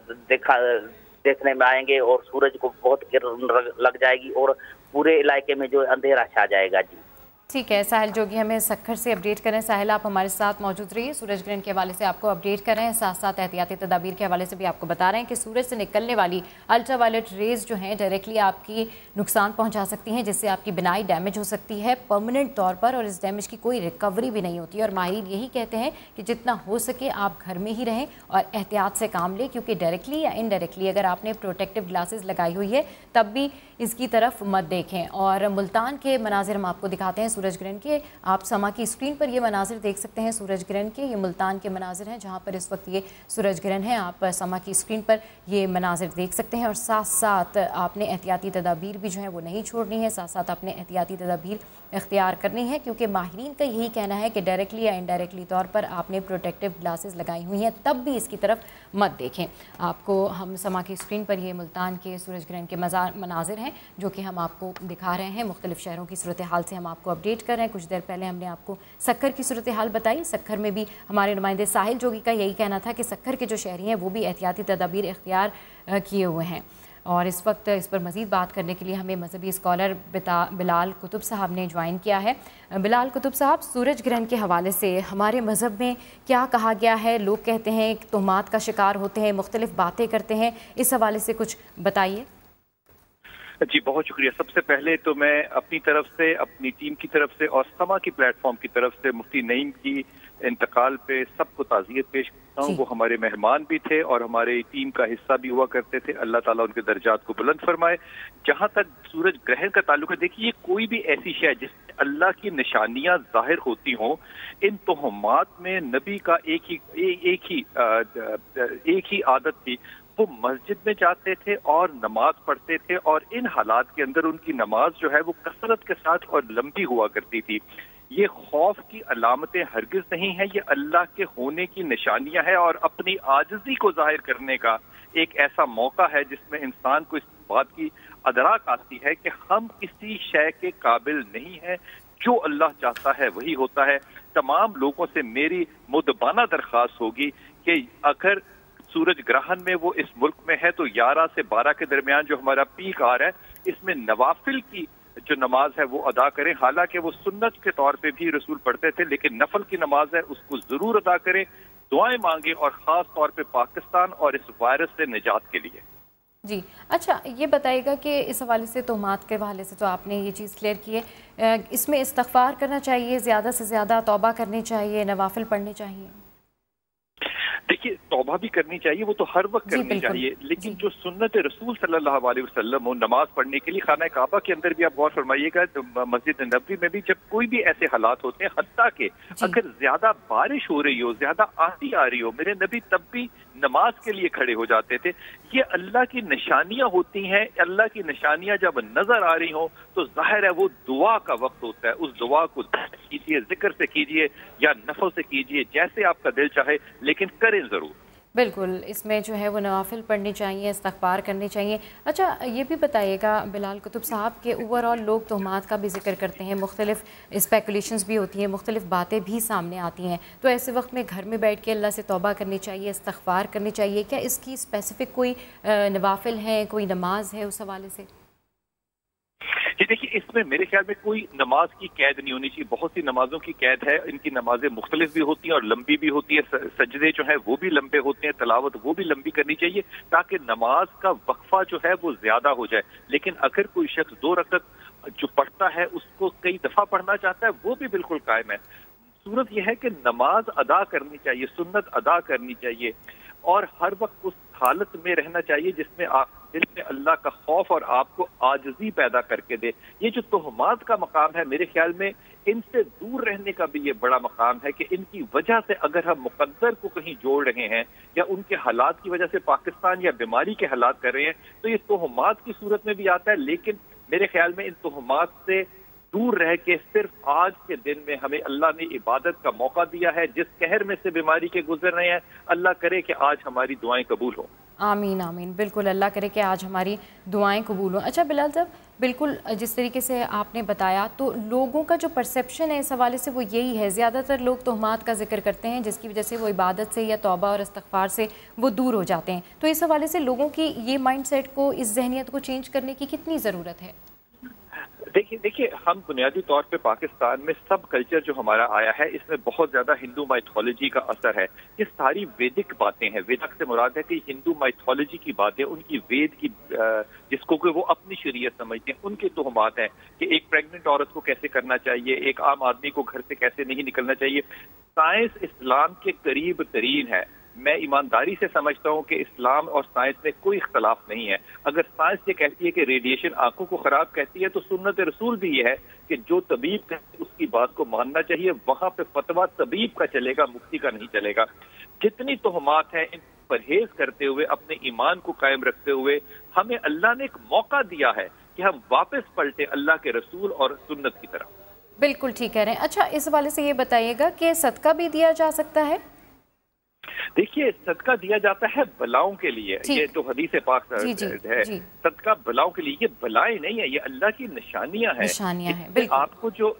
देखने में आएंगे और सूरज को बहुत किरण लग जाएगी और पूरे इलाके में जो अंधेरा छा जाएगा। जी ठीक है, साहिल जोगी हमें सखर से अपडेट करें। साहिल, आप हमारे साथ मौजूद रहिए। सूरज ग्रहण के हवाले से आपको अपडेट कर रहे हैं, साथ साथ एहतियाती तदाबीर के हवाले से भी आपको बता रहे हैं कि सूरज से निकलने वाली अल्ट्रावायलेट रेज जो हैं डायरेक्टली आपकी नुकसान पहुंचा सकती हैं, जिससे आपकी बिनाई डैमेज हो सकती है परमानेंट तौर पर और इस डैमेज की कोई रिकवरी भी नहीं होती। और माहिर यही कहते हैं कि जितना हो सके आप घर में ही रहें और एहतियात से काम लें, क्योंकि डायरेक्टली या इनडायरेक्टली अगर आपने प्रोटेक्टिव ग्लासेस लगाई हुई है तब भी इसकी तरफ मत देखें। और मुल्तान के मनाजिर हम आपको दिखाते हैं सूरज ग्रहण के। आप समा की स्क्रीन पर ये मनाजिर देख सकते हैं सूरज ग्रहण के। ये मुल्तान के मनाजिर हैं जहाँ पर इस वक्त ये सूरज ग्रहण है। आप समा की स्क्रीन पर ये मनाजिर देख सकते हैं और साथ साथ आपने एहतियाती तदाबीर भी जो है वो नहीं छोड़नी है, साथ साथ आपने एहतियाती तदाबीर इख्तियार करनी है, क्योंकि माहिरीन का यही कहना है कि डायरेक्टली या इनडायरेक्टली तौर पर आपने प्रोटेक्टिव ग्लासेस लगाई हुई हैं तब भी इसकी तरफ मत देखें। आपको हम समा की स्क्रीन पर ये मुल्तान के सूरज ग्रहण के मनाजिर हैं जो कि हम आपको दिखा रहे हैं। मुख्तलिफ शहरों की सूरत हाल से हम आपको अपडेट कर रहे हैं। कुछ देर पहले हमने आपको सखर की सूरत हाल बताई। सखर में भी हमारे नुमाइंदे साहिल जोगी का यही कहना था कि सखर के जो शहरी हैं वो भी एहतियाती तदाबीर इख्तियार किए हुए हैं। और इस वक्त इस पर मज़ीद बात करने के लिए हमें मजहबी स्कॉलर बिलाल कुतुब साहब ने ज्वाइन किया है। बिलाल कुतुब साहब, सूरज ग्रहण के हवाले से हमारे मज़हब में क्या कहा गया है? लोग कहते हैं कि तोहमात का शिकार होते हैं, मुख्तलिफ बातें करते हैं, इस हवाले से कुछ बताइए। जी बहुत शुक्रिया। सबसे पहले तो मैं अपनी तरफ से, अपनी टीम की तरफ से और समा की प्लेटफॉर्म की तरफ से मुफ्ती नईम की इंतकाल पे सबको ताज़ियत पेश करता हूँ। वो हमारे मेहमान भी थे और हमारे टीम का हिस्सा भी हुआ करते थे। अल्लाह ताला उनके दर्जात को बुलंद फरमाए। जहाँ तक सूरज ग्रहण का ताल्लुक है, देखिए कोई भी ऐसी शय जिसमें अल्लाह की निशानियां जाहिर होती हों, इन तोहमात में नबी का एक ही आदत थी, वो मस्जिद में जाते थे और नमाज पढ़ते थे और इन हालात के अंदर उनकी नमाज जो है वो कसरत के साथ और लंबी हुआ करती थी। ये खौफ की अलामतें हरगिज नहीं है, ये अल्लाह के होने की निशानियां है और अपनी आजिज़ी को जाहिर करने का एक ऐसा मौका है जिसमें इंसान को इस बात की अदराक आती है कि हम किसी शय के काबिल नहीं है। जो अल्लाह चाहता है वही होता है। तमाम लोगों से मेरी मुदबाना दरख्वास्त होगी कि अगर सूरज ग्रहण में वो इस मुल्क में है तो 11 से 12 के दरमियान जो हमारा पीक आ रहा है, इसमें नवाफिल की जो नमाज है वो अदा करें। हालांकि वो सुन्नत के तौर पे भी रसूल पढ़ते थे, लेकिन नफल की नमाज है उसको जरूर अदा करें, दुआएं मांगे और ख़ास तौर पे पाकिस्तान और इस वायरस से निजात के लिए। जी अच्छा, ये बताइएगा कि इस हवाले से तोहमात के हवाले से तो आपने ये चीज़ क्लियर की है, इसमें इस्तग़फ़ार करना चाहिए, ज़्यादा से ज़्यादा तौबा करनी चाहिए, नवाफिल पढ़ने चाहिए? देखिए तौबा भी करनी चाहिए, वो तो हर वक्त करनी चाहिए, लेकिन जो सुन्नत रसूल सल्लल्लाहु अलैहि वसल्लम हो नमाज पढ़ने के लिए, खाना काबा के अंदर भी आप गौर फरमाइएगा, तो मस्जिद नबवी में भी जब कोई भी ऐसे हालात होते हैं, हत्ता के अगर ज्यादा बारिश हो रही हो, ज्यादा आंधी आ रही हो, मेरे नबी तब भी नमाज के लिए खड़े हो जाते थे। ये अल्लाह की निशानियां होती हैं। अल्लाह की निशानियां जब नजर आ रही हो तो जाहिर है वो दुआ का वक्त होता है। उस दुआ को कीजिए, जिक्र से कीजिए या नफल से कीजिए, जैसे आपका दिल चाहे, लेकिन करें जरूर। बिल्कुल, इसमें जो है वो नवाफिल पढ़नी चाहिए, इस्तग़फ़ार करनी चाहिए। अच्छा ये भी बताइएगा बिलाल कुतुब साहब के ओवरऑल लोग तोहमात का भी जिक्र करते हैं, मुख्तलिफ स्पेकुलेशंस भी होती हैं, मुख्तलिफ बातें भी सामने आती हैं, तो ऐसे वक्त में घर में बैठ के अल्लाह से तौबा करनी चाहिए, इस्तग़फ़ार करनी चाहिए? क्या इसकी स्पेसिफिक कोई नवाफिल है, कोई नमाज है उस हवाले से? जी देखिए, इसमें मेरे ख्याल में कोई नमाज की कैद नहीं होनी चाहिए। बहुत सी नमाजों की कैद है, इनकी नमाजें मुख्तलिफ भी होती हैं और लंबी भी होती है। सजदे जो है वो भी लंबे होते हैं, तलावत वो भी लंबी करनी चाहिए ताकि नमाज का वक्फा जो है वो ज्यादा हो जाए। लेकिन अगर कोई शख्स 2 रकअत जो पढ़ता है उसको कई दफा पढ़ना चाहता है, वो भी बिल्कुल कायम है। सूरत यह है कि नमाज अदा करनी चाहिए, सुन्नत अदा करनी चाहिए और हर वक्त उस हालत में रहना चाहिए जिसमें आप दिल में अल्लाह का खौफ और आपको आजिज़ी पैदा करके दे। ये जो तोहमात का मकाम है, मेरे ख्याल में इनसे दूर रहने का भी ये बड़ा मकाम है कि इनकी वजह से अगर हम मुकद्दर को कहीं जोड़ रहे हैं या उनके हालात की वजह से पाकिस्तान या बीमारी के हालात कर रहे हैं तो ये तोहमात की सूरत में भी आता है। लेकिन मेरे ख्याल में इन तोहमात से दूर रह के सिर्फ आज के दिन में हमें अल्लाह ने इबादत का मौका दिया है। जिस कहर में से बीमारी के गुजर रहे हैं, अल्लाह करे कि आज हमारी दुआएं कबूल हो। आमीन आमीन, बिल्कुल अल्लाह करे कि आज हमारी दुआएं कबूल हो। अच्छा बिलाल साहब, बिल्कुल जिस तरीके से आपने बताया तो लोगों का जो परसेप्शन है इस हवाले से वो यही है, ज़्यादातर लोग तोहमात का जिक्र करते हैं जिसकी वजह से वो इबादत से या तौबा और इस्तग़फ़ार से वो दूर हो जाते हैं। तो इस हवाले से लोगों की ये माइंडसेट को, इस जहनियत को चेंज करने की कितनी ज़रूरत है? देखिए हम बुनियादी तौर पे पाकिस्तान में सब कल्चर जो हमारा आया है इसमें बहुत ज्यादा हिंदू माइथोलॉजी का असर है। ये सारी वैदिक बातें हैं, वेदक से मुराद है कि हिंदू माइथोलॉजी की बातें, उनकी वेद की जिसको कि वो अपनी शरीयत समझते हैं, उनके तोहमात हैं कि एक प्रेग्नेंट औरत को कैसे करना चाहिए, एक आम आदमी को घर से कैसे नहीं निकलना चाहिए। साइंस इस्लाम के करीब तरीन है। मैं ईमानदारी से समझता हूं कि इस्लाम और साइंस में कोई इख्तलाफ नहीं है। अगर साइंस ये कहती है कि रेडिएशन आंखों को खराब कहती है तो सुन्नत रसूल भी ये है कि जो तबीब कहते उसकी बात को मानना चाहिए। वहां पे फतवा तबीब का चलेगा, मुफ्ती का नहीं चलेगा। जितनी तोहमात हैं इन परहेज करते हुए, अपने ईमान को कायम रखते हुए हमें अल्लाह ने एक मौका दिया है कि हम वापस पलटे अल्लाह के रसूल और सुन्नत की तरफ। बिल्कुल ठीक कह रहे हैं। अच्छा इस वाले से ये बताइएगा कि सदका भी दिया जा सकता है? देखिए सदका दिया जाता है बलाओं के लिए, ये तो हदीस पाक है। सदका बलाओं के लिए, ये बलाएं नहीं है, ये अल्लाह की निशानियां हैं। आपको जो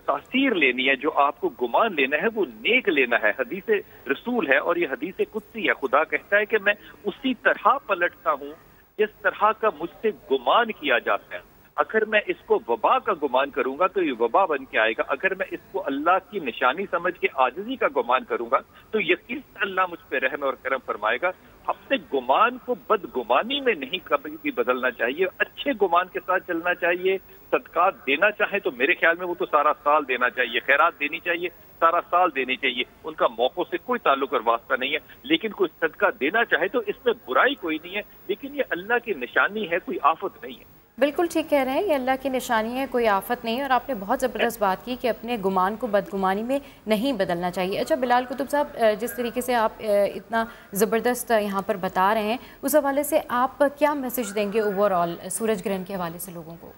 तासीर लेनी है, जो आपको गुमान लेना है वो नेक लेना है। हदीस रसूल है और ये हदीस कुदसी है। खुदा कहता है कि मैं उसी तरह पलटता हूँ जिस तरह का मुझसे गुमान किया जाता है। अगर मैं इसको वबा का गुमान करूंगा तो ये वबा बन के आएगा। अगर मैं इसको अल्लाह की निशानी समझ के आजिज़ी का गुमान करूंगा तो यकीन अल्लाह मुझ पे रहम और करम फरमाएगा। अपने गुमान को बदगुमानी में नहीं कभी भी बदलना चाहिए, अच्छे गुमान के साथ चलना चाहिए। सदकात देना चाहे तो मेरे ख्याल में वो तो सारा साल देना चाहिए, खैरात देनी चाहिए, सारा साल देनी चाहिए। उनका मौकों से कोई ताल्लुक और वास्ता नहीं है। लेकिन कोई सदका देना चाहे तो इसमें बुराई कोई नहीं है, लेकिन ये अल्लाह की निशानी है, कोई आफत नहीं है। बिल्कुल ठीक कह रहे हैं, ये अल्लाह की निशानी है, कोई आफत नहीं है। और आपने बहुत ज़बरदस्त बात की कि अपने गुमान को बदगुमानी में नहीं बदलना चाहिए। अच्छा बिलाल कुतुब साहब, जिस तरीके से आप इतना ज़बरदस्त यहाँ पर बता रहे हैं उस हवाले से आप क्या मैसेज देंगे ओवरऑल सूरज ग्रहण के हवाले से लोगों को?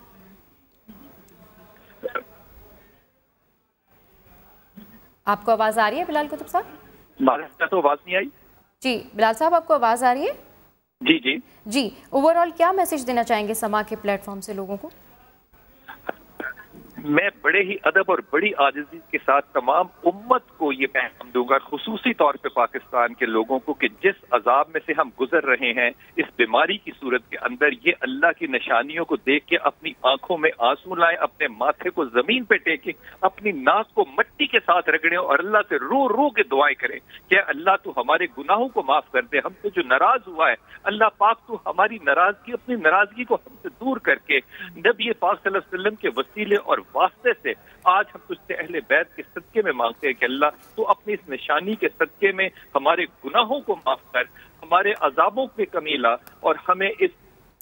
आपको आवाज़ आ रही है बिलाल कुतुब साहब? तो आवाज़ नहीं आई जी। बिलाल साहब आपको आवाज़ आ रही है? जी जी जी। ओवरऑल क्या मैसेज देना चाहेंगे समा के प्लेटफॉर्म से लोगों को? मैं बड़े ही अदब और बड़ी आजिज़ी के साथ तमाम उम्मत को ये पैगाम दूंगा, खुसूसी तौर पे पाकिस्तान के लोगों को, कि जिस अजाब में से हम गुजर रहे हैं इस बीमारी की सूरत के अंदर, ये अल्लाह की निशानियों को देख के अपनी आंखों में आंसू लाएं, अपने माथे को जमीन पे टेकें, अपनी नाक को मिट्टी के साथ रगड़ें और अल्लाह से रो रो के दुआएं करें कि अल्लाह तू हमारे गुनाहों को माफ कर दे, हमसे जो नाराज हुआ है अल्लाह पाक तू हमारी नाराजगी, अपनी नाराजगी को हमसे दूर करके नबी पाक सल्लल्लाहु अलैहि वसल्लम के वसीले और वास्ते से आज हम तुझसे अहले बैत के सदके में मांगते हैं कि अल्लाह तो अपनी इस निशानी के सदके में हमारे गुनाहों को माफ कर, हमारे अजाबों में कमी ला और हमें इस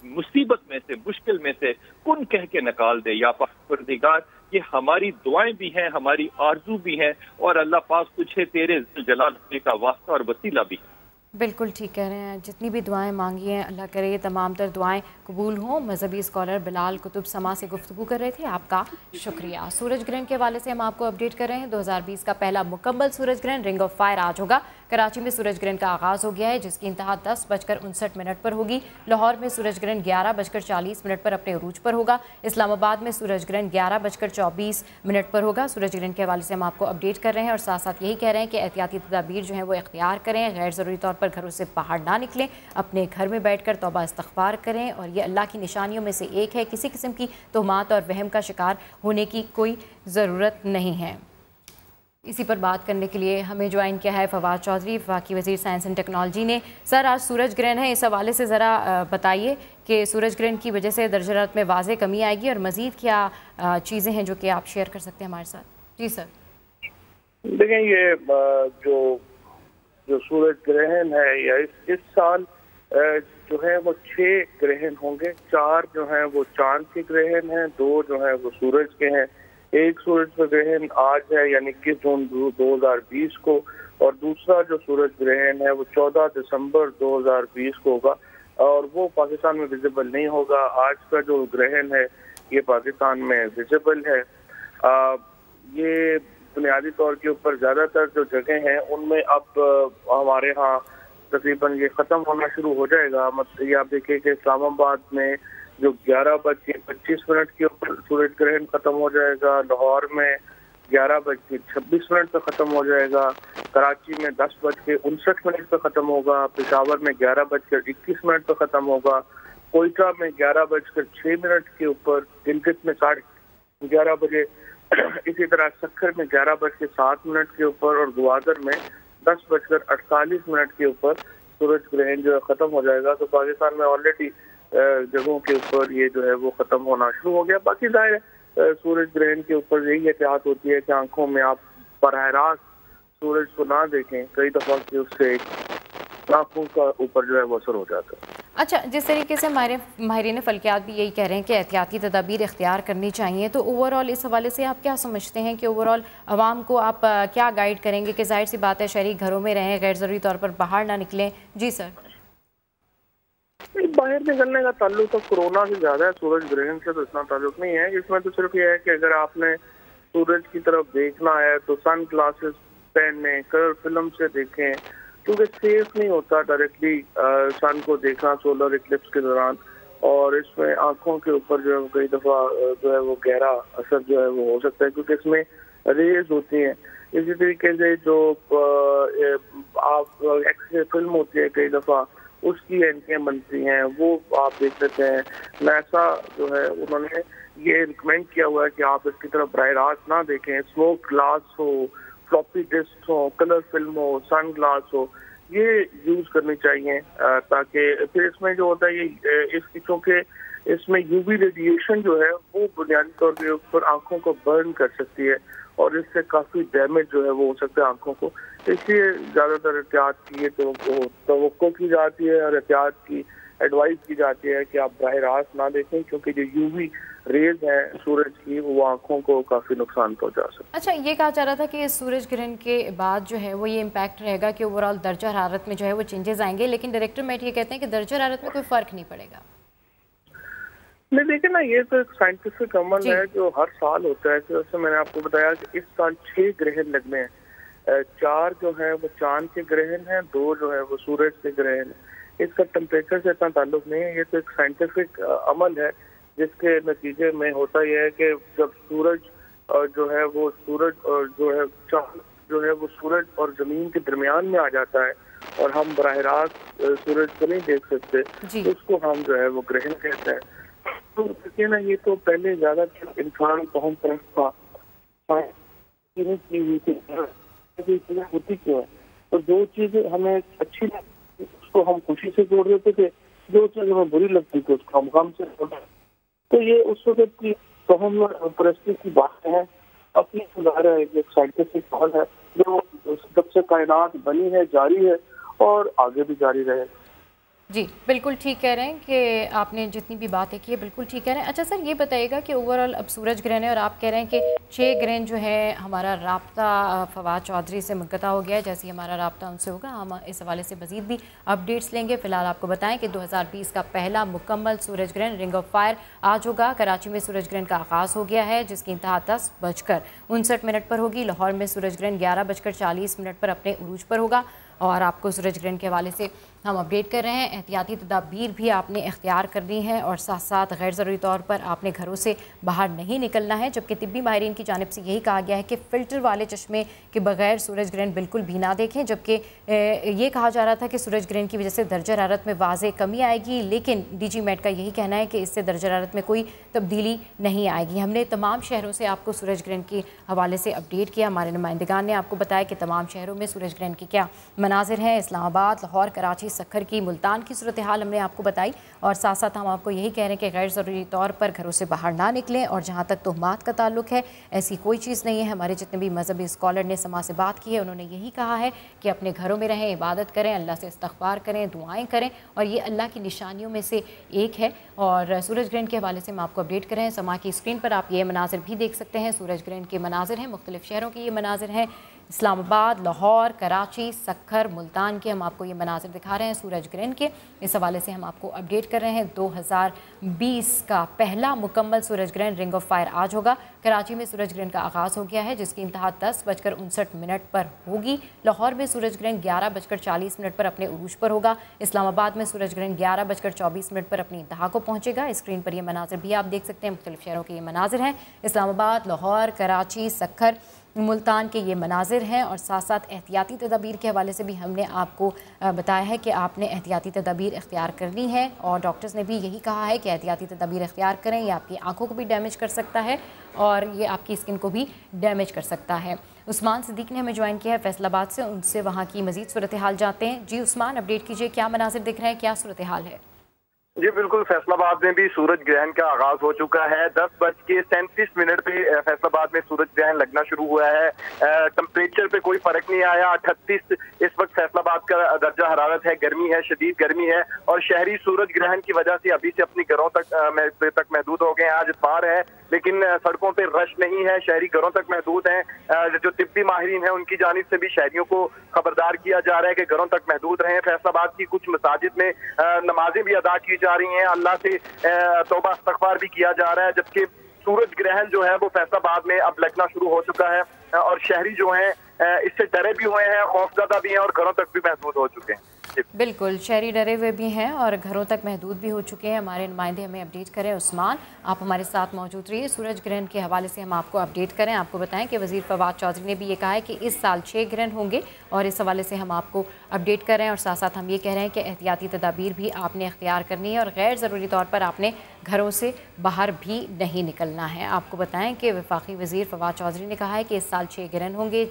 मुसीबत में से, मुश्किल में से कुन कह के निकाल दे। या परवरदिगार, ये हमारी दुआएं भी हैं, हमारी आरजू भी हैं और अल्लाह पाक तुझे तेरे जलाल का वास्ता और वसीला भी है। बिल्कुल ठीक कह रहे हैं। जितनी भी दुआएं मांगी हैं अल्लाह करे ये तमाम तर दुआएं कबूल हों। मजहबी स्कॉलर बिलाल कुतुब समा से गुफ्तगू कर रहे थे, आपका शुक्रिया। सूरज ग्रहण के हवाले से हम आपको अपडेट कर रहे हैं। 2020 का पहला मुकम्मल सूरज ग्रहण रिंग ऑफ फायर आज होगा। कराची में सूरज ग्रहण का आगाज़ हो गया है जिसकी इंतहा 10:59 पर होगी। लाहौर में सूरज ग्रहण 11:40 पर अपने अरूज पर होगा। इस्लामाबाद में सूरज ग्रहण 11:24 पर होगा। सूरज ग्रहण के हवाले से हम आपको अपडेट कर रहे हैं और साथ साथ यही कह रहे हैं कि एहतियाती तदाबीर जो है वो इख्तियार करें, गैर ज़रूरी तौर पर घरों से बाहर ना निकलें, अपने घर में बैठकर तौबा इस्तग़फ़ार करें और ये अल्लाह की निशानियों में से एक है। किसी किस्म की तोहमात और वहम का शिकार होने की कोई ज़रूरत नहीं है। इसी पर बात करने के लिए हमें ज्वाइन किया है फवाद चौधरी, वफाकी वज़ीर साइंस एंड टेक्नोलॉजी ने। सर आज सूरज ग्रहण है, इस हवाले से ज़रा बताइए कि सूरज ग्रहण की वजह से दर्जा हरारत में वाज़ेह कमी आएगी और मज़ीद क्या चीज़ें हैं जो कि आप शेयर कर सकते हैं हमारे साथ? जी सर। देखें, ये जो सूरज ग्रहण है या इस साल जो है वो 6 ग्रहण होंगे। 4 जो है वो चांद के ग्रहण हैं, 2 जो है वो सूरज के हैं। एक सूरज का ग्रहण आज है यानी 21 जून 2020 को, और दूसरा जो सूरज ग्रहण है वो 14 दिसंबर 2020 को होगा, और वो पाकिस्तान में विजिबल नहीं होगा। आज का जो ग्रहण है ये पाकिस्तान में विजिबल है। ये बुनियादी तौर के ऊपर ज़्यादातर जो जगह हैं उनमें अब हमारे यहाँ तकरीबन ये ख़त्म होना शुरू हो जाएगा। मतलब ये आप देखिए कि इस्लामाबाद में जो 11:25 के ऊपर सूरज ग्रहण ख़त्म हो जाएगा, लाहौर में 11:26 पे ख़त्म हो जाएगा, कराची में 10:59 पे ख़त्म होगा, पेशावर में 11:21 पे ख़त्म होगा, कोयटा में 11:06 के ऊपर, गिलगित में 11:30 बजे, इसी तरह सक्खर में 11:07 के ऊपर, और ग्वादर में 10:48 के ऊपर सूरज ग्रहण जो है ख़त्म हो जाएगा। तो पाकिस्तान में ऑलरेडी जगहों के ऊपर ये जो है वो ख़त्म होना शुरू हो गया। बाकी जाहिर है सूरज ग्रहण के ऊपर यही एहतियात होती है कि आंखों में आप बराह रास्त सूरज को ना देखें, कई दफ़ा कि उससे आंखों का ऊपर जो है वो असर हो जाता है। अच्छा, जिस तरीके से माहिरीन फल्कियात भी यही कह रहे हैं कि एहतियाती तदाबीर इख्तियार करनी चाहिए, तो ओवरऑल इस हवाले से आप क्या समझते हैं कि ओवरऑल आवाम को आप क्या गाइड करेंगे कि जाहिर सी बात है शहरी घरों में रहें, गैर ज़रूरी तौर पर बाहर ना निकलें? जी सर। बाहर निकलने का ताल्लुक तो कोरोना से ज़्यादा है, सूरज ग्रहण से तो इतना ताल्लुक नहीं है। इसमें तो सिर्फ ये है कि अगर आपने सूरज की तरफ देखना है तो सन ग्लासेस पहने, कलर फिल्म से देखें, क्योंकि सेफ नहीं होता डायरेक्टली सन को देखना सोलर इक्लिप्स के दौरान, और इसमें आंखों के ऊपर जो है कई दफ़ा जो है वो गहरा असर जो है वो हो सकता है, क्योंकि इसमें रेज होती हैं। इसी तरीके से जो आप एक्सरे फिल्म होती है कई दफ़ा उसकी एंटियाँ बनती हैं, वो आप देख सकते हैं। नासा जो है उन्होंने ये रिकमेंड किया हुआ है कि आप इसकी तरफ बराह रास्त ना देखें। स्मोक ग्लास हो, फ्लॉपी डिस्क हो, कलर फिल्म हो, सन ग्लास हो, ये यूज करनी चाहिए, ताकि फिर इसमें जो होता है ये इसकी चूँकि इसमें यूवी रेडिएशन जो है वो बुनियादी तौर के ऊपर आंखों को बर्न कर सकती है, और इससे काफ़ी डैमेज जो है वो हो सकता है आंखों को। इसलिए ज़्यादातर एहतियात की तवक्को की जाती है और एहतियात की एडवाइस की जाती है कि आप बराह रास्त ना देखें, क्योंकि जो यूवी रेज है सूरज की वो आंखों को काफ़ी नुकसान पहुंचा सकते हैं। अच्छा, ये कहा जा रहा था कि सूरज ग्रहण के बाद जो है वो ये इम्पैक्ट रहेगा कि ओवरऑल दर्जा हरारत में जो है वो चेंजेस आएंगे, लेकिन डायरेक्टर मेट ये कहते हैं कि दर्जा हरारत में कोई फ़र्क नहीं पड़ेगा। नहीं, देखिए ना, ये तो एक साइंटिफिक अमल है जो हर साल होता है। जैसे मैंने आपको बताया कि इस साल 6 ग्रहण लगने हैं, 4 जो है वो चांद के ग्रहण हैं, 2 जो है वो सूरज के ग्रहण हैं। इसका टेम्परेचर से इतना ताल्लुक नहीं है, ये तो एक साइंटिफिक अमल है जिसके नतीजे में होता यह है कि जब सूरज जो है वो सूरज और जो है चांद जो है वो सूरज और जमीन के दरमियान में आ जाता है और हम बराह रास्त सूरज को नहीं देख सकते, तो उसको हम जो है वो ग्रहण कहते हैं। तो देखिए ना, ये तो पहले ज्यादा इंसान को हम तरफ था होती क्यों है, तो जो चीजें हमें अच्छी लगती उसको हम खुशी से जोड़ देते थे, जो चीज हमें बुरी लगती थी उसको हम गम से जोड़ देते। तो ये उस वक्त की तहम परस्ती की बातें हैं, अपनी सुधार है, एक साइंटिफिक कॉल है जो जब से कायनात बनी है जारी है और आगे भी जारी रहे। जी बिल्कुल ठीक कह रहे हैं कि आपने जितनी भी बातें की है बिल्कुल ठीक कह रहे हैं। अच्छा सर, ये बताइएगा कि ओवरऑल अब सूरज ग्रहण है और आप कह रहे हैं कि 6 ग्रहण जो है हमारा राब्ता फवाद चौधरी से मुनक़ता हो गया है, जैसे ही हमारा राब्ता उनसे होगा हम इस हवाले से मज़ीद भी अपडेट्स लेंगे। फ़िलहाल आपको बताएं कि 2020 का पहला मुकम्मल सूरज ग्रहण रिंग ऑफ फायर आज होगा। कराची में सूरज ग्रहण का आगाज़ हो गया है जिसकी इंतहा 10:59 पर होगी। लाहौर में सूरज ग्रहण 11:40 पर अपने उरूज पर होगा और आपको सूरज ग्रहण के हवाले से हम अपडेट कर रहे हैं। एहतियाती तदाबीर भी आपने इख्तियार करनी है और साथ साथ गैर ज़रूरी तौर पर आपने घरों से बाहर नहीं निकलना है, जबकि तिब्बी माहिरीन की जानिब से यही कहा गया है कि फ़िल्टर वाले चश्मे के बगैर सूरज ग्रहण बिल्कुल भी ना देखें। जबकि ये कहा जा रहा था कि सूरज ग्रहण की वजह से दर्जा हरारत में वाज़े कमी आएगी, लेकिन DG मेट का यही कहना है कि इससे दर्जा हरारत में कोई तब्दीली नहीं आएगी। हमने तमाम शहरों से आपको सूरज ग्रहण के हवाले से अपडेट किया। हमारे नुमाइंदगान ने आपको बताया कि तमाम शहरों में सूरज ग्रहण की क्या मनाजिर हैं इस्लामाबाद, लाहौर, कराची, सक्खर की, मुल्तान की सूरत हाल हमने आपको बताई और साथ साथ हम आपको यही कह रहे हैं कि गैर ज़रूरी तौर पर घरों से बाहर ना निकलें और जहाँ तक तोहमात का ताल्लुक है ऐसी कोई चीज़ नहीं है। हमारे जितने भी मजहबी स्कॉलर ने समाज से बात की है उन्होंने यही कहा है कि अपने घरों में रहें, इबादत करें, अल्लाह से इस्तग़फ़ार करें, दुआएँ करें और ये अल्लाह की निशानियों में से एक है। और सूरज ग्रहण के हवाले से हम आपको अपडेट करें। समा की स्क्रीन पर आप ये मनाजिर भी देख सकते हैं। सूरज ग्रहण के मनाजिर हैं, मुख्तलिफ शहरों के ये मनाजिर हैं। इस्लामाबाद, लाहौर, कराची, सक्खर, मुल्तान के हम आपको ये मनाजिर दिखा रहे हैं सूरज ग्रहण के। इस हवाले से हम आपको अपडेट कर रहे हैं। 2020 का पहला मुकम्मल सूरज ग्रहण रिंग ऑफ फायर आज होगा। कराची में सूरज ग्रहण का आगाज़ हो गया है जिसकी इंतहा 10:59 पर होगी। लाहौर में सूरज ग्रहण 11:40 पर अपने उरूज पर होगा। इस्लामाबाद में सूरज ग्रहण 11:24 पर अपनी इंतहा को पहुँचेगा। स्क्रीन पर ये मनाजिर भी आप देख सकते हैं। मुख्तलिफ शहरों के ये मनाजिर हैं। इस्लामाबाद, लाहौर, कराची, सक्खर, मुल्तान के ये मनाजिर हैं और साथ साथ एहतियाती तदाबीर के हवाले से भी हमने आपको बताया है कि आपने एहतियाती तदाबीर इख्तियार करनी है और डॉक्टर्स ने भी यही कहा है कि एहतियाती तदाबीर इख्तियार करें। ये आपकी आंखों को भी डैमेज कर सकता है और ये आपकी स्किन को भी डैमेज कर सकता है। उस्मान सिद्दीक ने हमें ज्वाइन किया है फैसलाबाद से, उनसे वहाँ की मज़ीद सूरत हाल जानते हैं। जी उस्मान, अपडेट कीजिए, क्या मनाजिर दिख रहे हैं, क्या सूरत हाल है? जी बिल्कुल, फैसलाबाद में भी सूरज ग्रहण का आगाज हो चुका है। 10:37 पे फैसलाबाद में सूरज ग्रहण लगना शुरू हुआ है। टेम्परेचर पे कोई फर्क नहीं आया। 38 इस वक्त फैसलाबाद का दर्जा हरारत है। गर्मी है, शदीद गर्मी है और शहरी सूरज ग्रहण की वजह से अभी से अपनी घरों तक महदूद हो गए हैं। आज इतवार है लेकिन सड़कों पे रश नहीं है, शहरी घरों तक महदूद हैं। जो तिब्बी माहिरीन है उनकी जानिब से भी शहरियों को खबरदार किया जा रहा है कि घरों तक महदूद रहें। फैसलाबाद की कुछ मसाजिद में नमाजें भी अदा की जा रही हैं, अल्लाह से तौबा इस्तग़फ़ार भी किया जा रहा है। जबकि सूरज ग्रहण जो है वो फैसलाबाद में अब लगना शुरू हो चुका है और शहरी जो हैं इससे डरे भी हुए हैं, खौफज़दा भी हैं और घरों तक भी महदूद हो चुके हैं। बिल्कुल, शहरी डरे हुए भी हैं और घरों तक महदूद भी हो चुके हैं। हमारे नुमाइंदे हमें अपडेट करें। उस्मान, आप हमारे साथ मौजूद रहिए। सूरज ग्रहण के हवाले से हम आपको अपडेट करें। आपको बताएं कि वज़ीर फवाद चौधरी ने भी ये कहा है कि इस साल 6 ग्रहण होंगे और इस हवाले से हम आपको अपडेट कर रहे हैं और साथ साथ हम ये कह रहे हैं कि एहतियाती तदाबीर भी आपने इख्तियार करनी है और गैर ज़रूरी तौर पर आपने घरों से बाहर भी नहीं निकलना है। आपको बताएं कि वफाकी वज़ीर फवाद चौधरी ने कहा है कि इस साल 6 ग्रहण होंगे।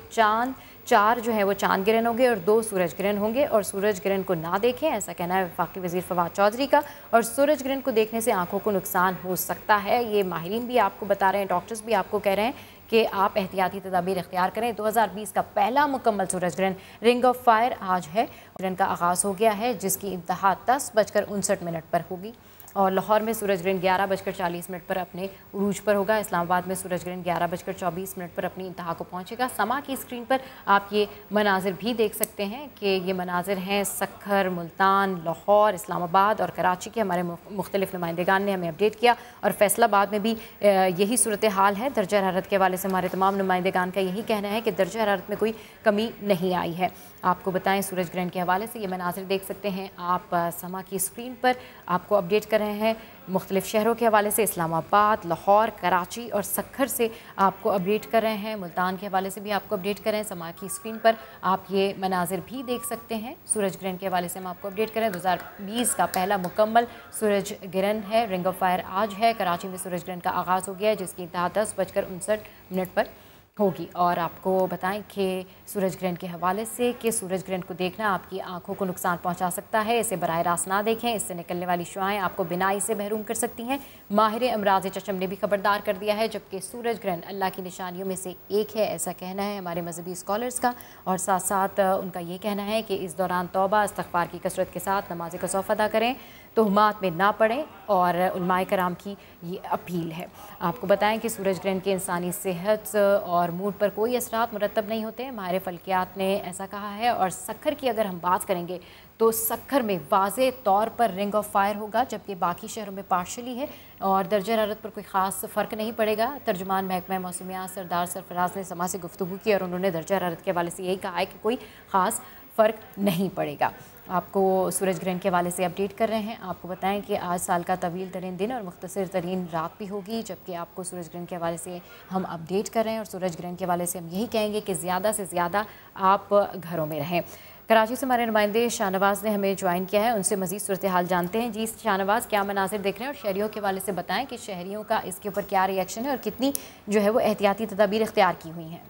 4 जो है वो चांद ग्रहण होंगे और 2 सूरज ग्रहण होंगे और सूरज ग्रहण को ना देखें, ऐसा कहना है वफाकी वज़ीर फवाद चौधरी का। और सूरज ग्रहण को देखने से आंखों को नुकसान हो सकता है, ये माहिरीन भी आपको बता रहे हैं, डॉक्टर्स भी आपको कह रहे हैं कि आप एहतियाती तदाबीर इख्तियार करें। 2020 का पहला मुकम्मल सूरज ग्रहण रिंग ऑफ फायर आज है। ग्रहण का आगाज़ हो गया है जिसकी इंतहा 10:59 पर होगी और लाहौर में सूरज ग्रहण 11:40 पर अपने उरूज पर होगा। इस्लामाबाद में सूरज ग्रहण 11:24 पर अपनी इंतहा को पहुंचेगा। समा की स्क्रीन पर आप ये मनाजिर भी देख सकते हैं कि ये मनाजिर हैं सक्खर, मुल्तान, लाहौर, इस्लामाबाद और कराची के। हमारे मुख्तलिफ नुमाइंदेगान ने हमें अपडेट किया और फैसलाबाद में भी यही सूरत हाल है। दर्जा हरारत के हवाले से हमारे तमाम नुमाइंदेगान का यही कहना है कि दर्जा हरारत में कोई कमी नहीं आई है। आपको बताएं सूरज ग्रहण के हवाले से ये मनाजिर देख सकते हैं आप समा की स्क्रीन पर, आपको अपडेट कर रहे हैं मुख्तलिफ शहरों के हवाले से। इस्लामाबाद, लाहौर, कराची और सक्खर से आपको अपडेट कर रहे हैं। मुल्तान के हवाले से भी आपको अपडेट कर रहे हैं। समा की स्क्रीन पर आप ये मनाजिर भी देख सकते हैं। सूरज ग्रहण के हवाले से हम आपको अपडेट करें। 2020 का पहला मुकम्मल सूरज ग्रहण है, रिंग ऑफ फायर आज है। कराची में सूरज ग्रहण का आगाज़ हो गया है जिसकी इंतहा 10:59 पर होगी। और आपको बताएं कि सूरज ग्रहण के हवाले से कि सूरज ग्रहण को देखना आपकी आंखों को नुकसान पहुंचा सकता है, इसे बराह रास्त ना देखें, इससे निकलने वाली शुआएं आपको बिनाई से महरूम कर सकती हैं। माहिर अमराज चशम ने भी खबरदार कर दिया है, जबकि सूरज ग्रहण अल्लाह की निशानियों में से एक है, ऐसा कहना है हमारे मजहबी स्कॉलर्स का। और साथ साथ उनका ये कहना है कि इस दौरान तौबा इस्तग़फ़ार की कसरत के साथ नमाज कसौफ़ अदा करें, तोहमात में ना पड़ें और उलमाए कराम की ये अपील है। आपको बताएं कि सूरज ग्रहण के इंसानी सेहत और मूड पर कोई असरात मुरतब नहीं होते हैं, माहिर फल्कियात ने ऐसा कहा है। और सक्खर की अगर हम बात करेंगे तो सक्खर में वाज़े तौर पर रिंग ऑफ फायर होगा, जबकि बाकी शहरों में पार्शली है और दर्जा हरारत पर कोई ख़ास फ़र्क नहीं पड़ेगा। तर्जुमान महकमा मौसमियात सरदार सरफराज ने समा से गुफ्तगू की और उन्होंने दर्जा हरारत के हवाले से यही कहा है कि कोई ख़ास फ़र्क नहीं पड़ेगा। आपको सूरज ग्रहण के हवाले से अपडेट कर रहे हैं। आपको बताएं कि आज साल का तवील तरीन दिन और मुख्तसर तरीन रात भी होगी, जबकि आपको सूरज ग्रहण के हवाले से हम अपडेट कर रहे हैं। और सूरज ग्रहण के हवाले से हम यही कहेंगे कि ज़्यादा से ज़्यादा आप घरों में रहें। कराची से हमारे नुमाइंदे शाहनवाज़ ने हमें ज्वाइन किया है, उनसे मज़ीद सूरत हाल जानते हैं। जी शाहनवाज़, क्या मनासिर देख रहे हैं और शहरियों के हवाले से बताएँ कि शहरियों का इसके ऊपर क्या रिएक्शन है और कितनी जो है वो एहतियाती तदाबीर इख्तियार की हुई हैं।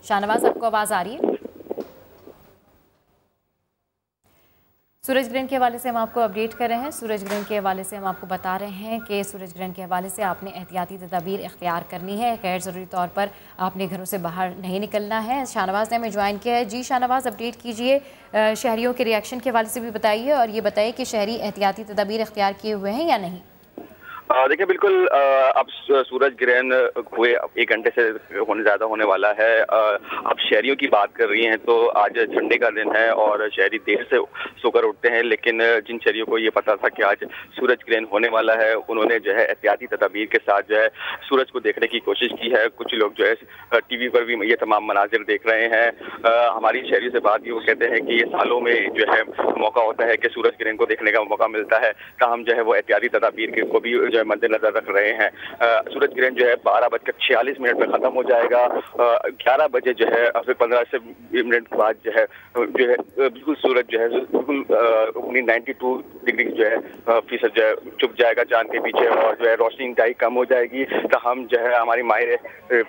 शाहनवाज, आपको आवाज़ आ रही है? सूरज ग्रहण के हवाले से हम आपको अपडेट कर रहे हैं। सूरज ग्रहण के हवाले से हम आपको बता रहे हैं कि सूरज ग्रहण के हवाले से आपने एहतियाती तदाबीर इख्तियार करनी है। गैर ज़रूरी तौर पर आपने घरों से बाहर नहीं निकलना है। शाहनवाज ने हमें ज्वाइन किया है। जी शाहनवाज, अपडेट कीजिए, शहरियों के रिएक्शन के हवाले से भी बताइए और ये बताइए कि शहरी एहतियाती तदाबीर इख्तियार किए हुए हैं या नहीं। देखिए बिल्कुल, अब सूरज ग्रहण हुए 1 घंटे से ज़्यादा होने वाला है। अब शहरियों की बात कर रही हैं तो आज संडे का दिन है और शहरी देर से सोकर उठते हैं, लेकिन जिन शहरियों को ये पता था कि आज सूरज ग्रहण होने वाला है, उन्होंने जो है एहतियाती तदाबीर के साथ जो है सूरज को देखने की कोशिश की है। कुछ लोग जो है टीवी पर भी ये तमाम मनाजिर देख रहे हैं। हमारी शहरी से बात की, वो कहते हैं कि ये सालों में जो है मौका होता है कि सूरज ग्रहण को देखने का मौका मिलता है, ताहम जो है वो एहतियाती तदाबीर को भी मद्देनजर रख रहे हैं। सूरज ग्रहण जो है 12:46 में खत्म हो जाएगा। 11 बजे जो है फिर 15 से 20 मिनट बाद जो है बिल्कुल सूरज जो है बिल्कुल 92 डिग्री जो है फीसद जो है छुप जाएगा चांद के पीछे और जो है रोशनी इंतहाई कम हो जाएगी। तो हम जो है हमारी माहिर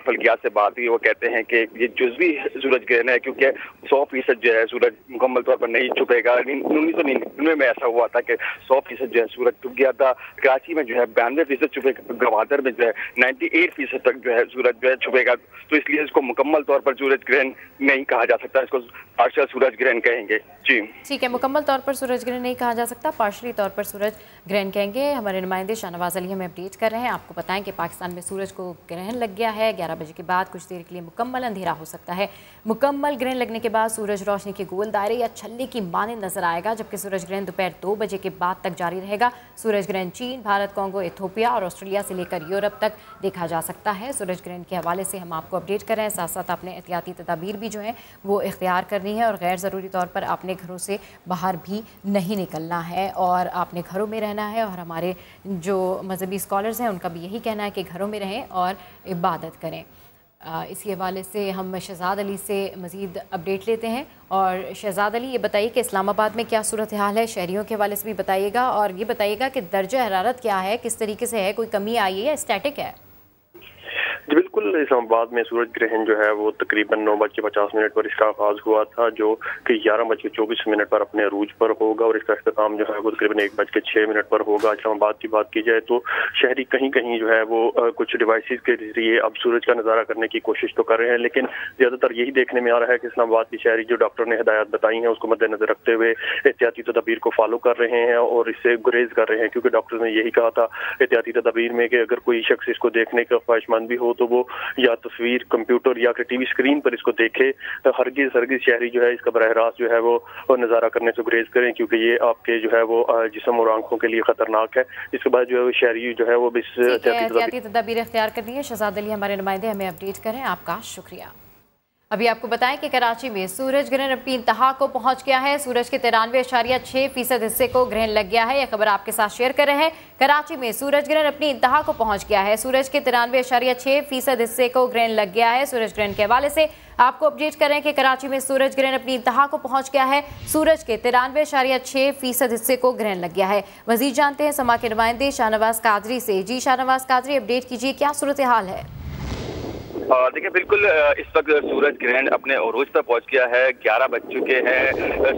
फल्कियात से बात हुई, वो कहते हैं कि ये जुज़वी सूरज ग्रहण है, क्योंकि 100% जो है सूरज मुकम्मल तौर पर नहीं छुपेगा। 1999 में ऐसा हुआ था कि 100% जो है सूरज छुप गया था। कराची में जो है 92% छुपेगा, गवादर में जो है 98% तक जो है सूरज जो है छुपेगा। तो इसलिए इसको मुकम्मल तौर पर सूरज ग्रहण नहीं कहा जा सकता, इसको पार्शियल सूरज ग्रहण कहेंगे। जी ठीक है, मुकम्मल तौर पर सूरज ग्रहण नहीं कहा जा सकता, पार्शली तौर पर सूरज ग्रहण कहेंगे। हमारे नुमाइंदे शाहनवाज अली हमें अपडेट कर रहे हैं। आपको बताएं कि पाकिस्तान में सूरज को ग्रहण लग गया है। 11 बजे के बाद कुछ देर के लिए मुकम्मल अंधेरा हो सकता है। मुकम्मल ग्रहण लगने के बाद सूरज रोशनी के गोल दायरे या छल्ले की मानंद नजर आएगा, जबकि सूरज ग्रहण दोपहर 2 बजे के बाद तक जारी रहेगा। सूरज ग्रहण चीन, भारत, कांगो, इथियोपिया और ऑस्ट्रेलिया से लेकर यूरोप तक देखा जा सकता है। सूरज ग्रहण के हवाले से हम आपको अपडेट कर रहे हैं। साथ साथ आपने एहतियाती तदाबीर भी जो है वो इख्तियार करनी है और गैर ज़रूरी तौर पर आपने घरों से बाहर भी नहीं निकलना है और आपने घरों में रहना है। और हमारे जो मजहबी स्कॉलर्स हैं उनका भी यही कहना है कि घरों में रहें और इबादत करें। इसी हवाले से हम शहजाद अली से मज़ीद अपडेट लेते हैं। और शहजाद अली, ये बताइए कि इस्लामाबाद में क्या सूरत हाल है, शहरियों के हवाले से भी बताइएगा और ये बताइएगा कि दर्जा हरारत क्या है, किस तरीके से है, कोई कमी आई है या स्टैटिक है? जी बिल्कुल, इस्लामाबाद में सूरज ग्रहण जो है वो तकरीबन 9:50 पर इसका आगाज हुआ था, जो कि 11:24 पर अपने अरूज पर होगा और इसका इख्तिताम जो है वो तकरीबन 1:06 पर होगा। इस्लामाबाद की बात की जाए तो शहरी कहीं कहीं जो है वो कुछ डिवाइसेस के जरिए अब सूरज का नज़ारा करने की कोशिश तो कर रहे हैं, लेकिन ज़्यादातर यही देखने में आ रहा है कि इस्लामाबाद की शहरी जो डॉक्टर ने हिदायत बताई हैं उसको मद्देनजर रखते हुए एहतियाती तदाबीर को फॉलो कर रहे हैं और इससे गुरेज कर रहे हैं, क्योंकि डॉक्टर ने यही कहा था एहतियाती तदाबीर में कि अगर कोई शख्स इसको देखने का ख्वाहिशमंद भी हो तो वो या तस्वीर कंप्यूटर या फिर टीवी स्क्रीन पर इसको देखे। हरगिज शहरी जो है इसका बरह रास्त जो है वो नज़ारा करने से गुरेज करें, क्योंकि ये आपके जो है वो जिस्म और आंखों के लिए खतरनाक है। इसके बाद जो है शहरी जो है वो एहतियाती तदाबीर इख्तियार करनी है। शहजाद अली हमारे नुमाइंदे हमें अपडेट करें, आपका शुक्रिया। अभी आपको बताएं कि कराची में सूरज ग्रहण अपनी इंतहा को पहुंच गया है। सूरज के 93.6% हिस्से को ग्रहण लग गया है। यह खबर आपके साथ शेयर कर रहे हैं। कराची में सूरज ग्रहण अपनी इंतहा को पहुंच गया है। सूरज के 93.6% हिस्से को ग्रहण लग गया है। सूरज ग्रहण के हवाले से आपको अपडेट करें कि कराची में सूरज ग्रहण अपनी इंतहा को पहुंच गया है। सूरज के 93.6% हिस्से को ग्रहण लग गया है। मजीद जानते हैं समा के नुमाइंदे शाहनवाज कादरी से। जी शाहनवाज कादरी, अपडेट कीजिए, क्या सूरत हाल है? देखिए बिल्कुल, इस वक्त सूरज ग्रहण अपने उरूज पर पहुंच गया है। 11 बज चुके हैं,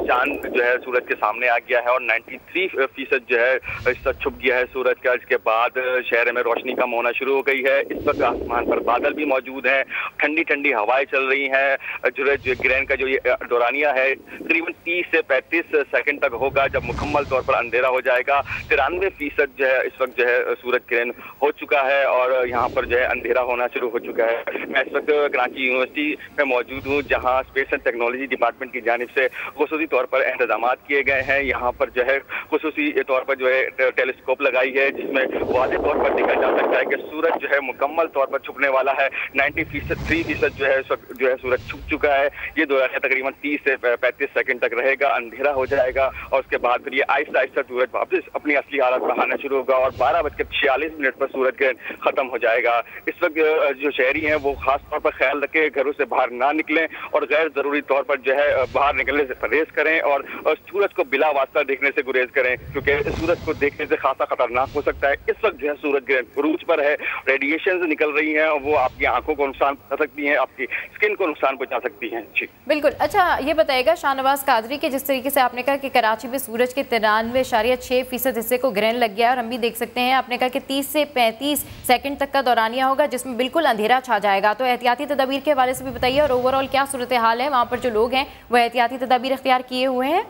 चांद जो है सूरज के सामने आ गया है और 93% जो है इस वक्त छुप गया है सूरज का। इसके बाद शहर में रोशनी कम होना शुरू हो गई है। इस वक्त आसमान पर बादल भी मौजूद हैं, ठंडी ठंडी हवाएं चल रही हैं। जो ग्रहण का जो ये दौरानिया है तकरीबन 30 से 35 सेकंड तक होगा, जब मुकम्मल तौर पर अंधेरा हो जाएगा। 93% जो है इस वक्त जो है सूरज ग्रहण हो चुका है और यहाँ पर जो है अंधेरा होना शुरू हो चुका है। मैं इस वक्त कराची यूनिवर्सिटी में मौजूद हूँ, जहाँ स्पेस एंड टेक्नोलॉजी डिपार्टमेंट की जानिब से खुसूसी तौर पर इंतजाम किए गए हैं। यहाँ पर जो है खुसूसी तौर पर जो है टेलीस्कोप लगाई है, जिसमें वाज़ेह तौर पर देखा जा सकता है कि सूरज जो है मुकम्मल तौर पर छुपने वाला है। 93% जो है इस वक्त जो है सूरज छुप चुका है। ये दौरान तकरीबन 30 से 35 सेकंड तक रहेगा, अंधेरा हो जाएगा और उसके बाद फिर ये आहिस्ता आहिस्ता सूरज वापस अपनी असली हालत में आना शुरू होगा और 12:46 पर सूरज ग्रहण खत्म हो जाएगा। इस वक्त जो शहरी हैं वो वो खास तौर पर ख्याल रखें, घरों से बाहर ना निकलें और गैर जरूरी तौर पर जो है बाहर निकलने से परहेज करें और सूरज को बिला वास्ता देखने से गुरेज करें, क्योंकि सूरज को देखने से खासा खतरनाक हो सकता है। इस वक्त जो है सूरज ग्रहण उरूज पर है, रेडिएशन निकल रही है और वो आपकी आंखों को नुकसान कर सकती हैं, आपकी स्किन को नुकसान पहुंचा सकती हैं। जी बिल्कुल। अच्छा, ये बताइएगा शाहनवाज कादरी के जिस तरीके से आपने कहा कि कराची में सूरज के 93.6% हिस्से को ग्रहण लग गया और हम भी देख सकते हैं, आपने कहा कि 30 से 35 सेकंड तक का दौरानिया होगा जिसमें बिल्कुल अंधेरा छा जाएगा, तो एहतियाती तदाबीर के हवाले से भी बताइए और ओवरऑल क्या सूरत हाल है, वहाँ पर जो लोग हैं वो एहतियाती तदाबीर इख्तियार किए हुए हैं?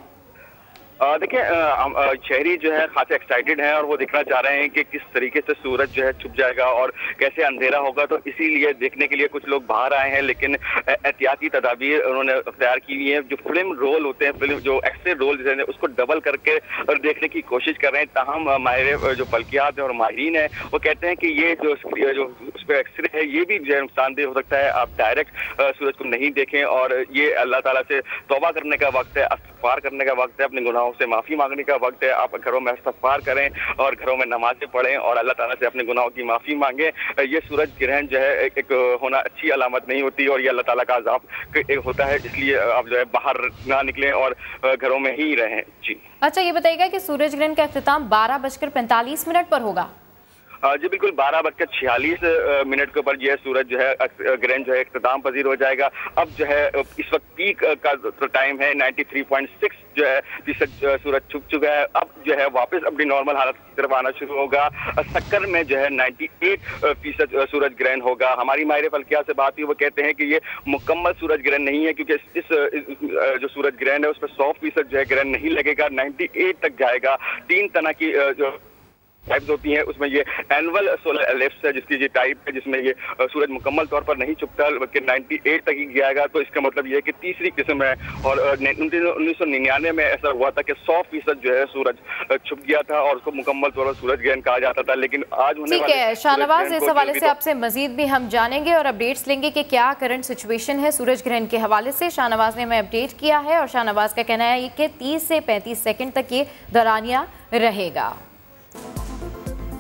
देखिए, शहरी जो है खासे एक्साइटेड हैं और वो देखना चाह रहे हैं कि किस तरीके से सूरज जो है छुप जाएगा और कैसे अंधेरा होगा, तो इसीलिए देखने के लिए कुछ लोग बाहर आए हैं, लेकिन एहतियाती तदाबीर उन्होंने अख्तियार की हुई है। जो फिल्म रोल होते हैं, फिल्म जो एक्सरे रोल हैं, उसको डबल करके और देखने की कोशिश कर रहे हैं। ताहम माहिर जो फल्कियात और माहिरीन है वो कहते हैं कि ये जो उस पर एक्सरे है ये भी जो है नुकसानदेह हो सकता है, आप डायरेक्ट सूरज को नहीं देखें और ये अल्लाह ताला से तौबा करने का वक्त है, इस्तग़फ़ार करने का वक्त है, अपने गुनाहों से माफी मांगने का वक्त है। आप घरों में इस्तग़फ़ार करें और घरों में नमाजें पढ़ें और अल्लाह ताला से अपने गुनाहों की माफी मांगें। ये सूरज ग्रहण जो है एक होना अच्छी अलामत नहीं होती और ये अल्लाह ताला का अज़ाब होता है, इसलिए आप जो है बाहर ना निकलें और घरों में ही रहें। जी अच्छा, ये बताइएगा कि सूरज ग्रहण का इख्तिताम 12:45 पर होगा? जी बिल्कुल, 12:46 के ऊपर जो है सूरज जो है ग्रहण जो है इख्तिताम पजीर हो जाएगा। अब जो है इस वक्त पीक का टाइम है 93.6 जो है फीसद सूरज छुप चुका है। अब जो है वापस अपनी नॉर्मल हालत की तरफ आना शुरू होगा। सक्कर में जो है 98% सूरज ग्रहण होगा। हमारी माहिर फल्किया से बात हुई, वो कहते हैं कि ये मुकम्मल सूरज ग्रहण नहीं है, क्योंकि इस जो सूरज ग्रहण है उस पर 100% जो है ग्रहण नहीं लगेगा, 98 तक जाएगा। 3 तरह की जो टाइप्स होती हैं, उसमें ये एनुअल सोलर एलिप्स है जिसकी ये टाइप है, जिसमें ये सूरज मुकम्मल तौर पर नहीं छुपता बल्कि 98 तक ही जाएगा। तो इसका मतलब ये है कि तीसरी किस्म है। और 1999 में ऐसा हुआ था कि 100% जो है सूरज छुप गया था और उसको मुकम्मल तौर पर सूरज ग्रहण कहा जाता था, लेकिन आज होने ठीक है शाहनवाज, इस हवाले से आपसे मजीद भी हम जानेंगे और अपडेट्स लेंगे कि क्या करंट सिचुएशन है सूरज ग्रहण के हवाले से। शाहनवाज ने हमें अपडेट किया है और शाहनवाज का कहना है कि 30 से 35 सेकंड तक ये दौरानिया रहेगा।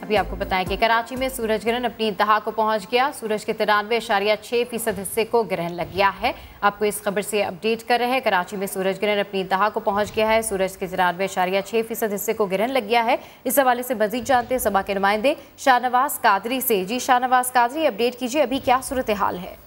अभी आपको बताएं कि कराची में सूरज ग्रहण अपनी इंतहा को पहुंच गया। सूरज के 93.6% हिस्से को ग्रहण लग गया है। आपको इस खबर से अपडेट कर रहे हैं, कराची में सूरज ग्रहण अपनी इंतहा को पहुंच गया है। सूरज के 93.6% हिस्से को ग्रहण लग गया है। इस हवाले से मजीद जानते हैं सभा के नुमाइंदे शाहनवाज कादरी से। जी शाहनवाज कादरी, अपडेट कीजिए, अभी क्या सूरत हाल है?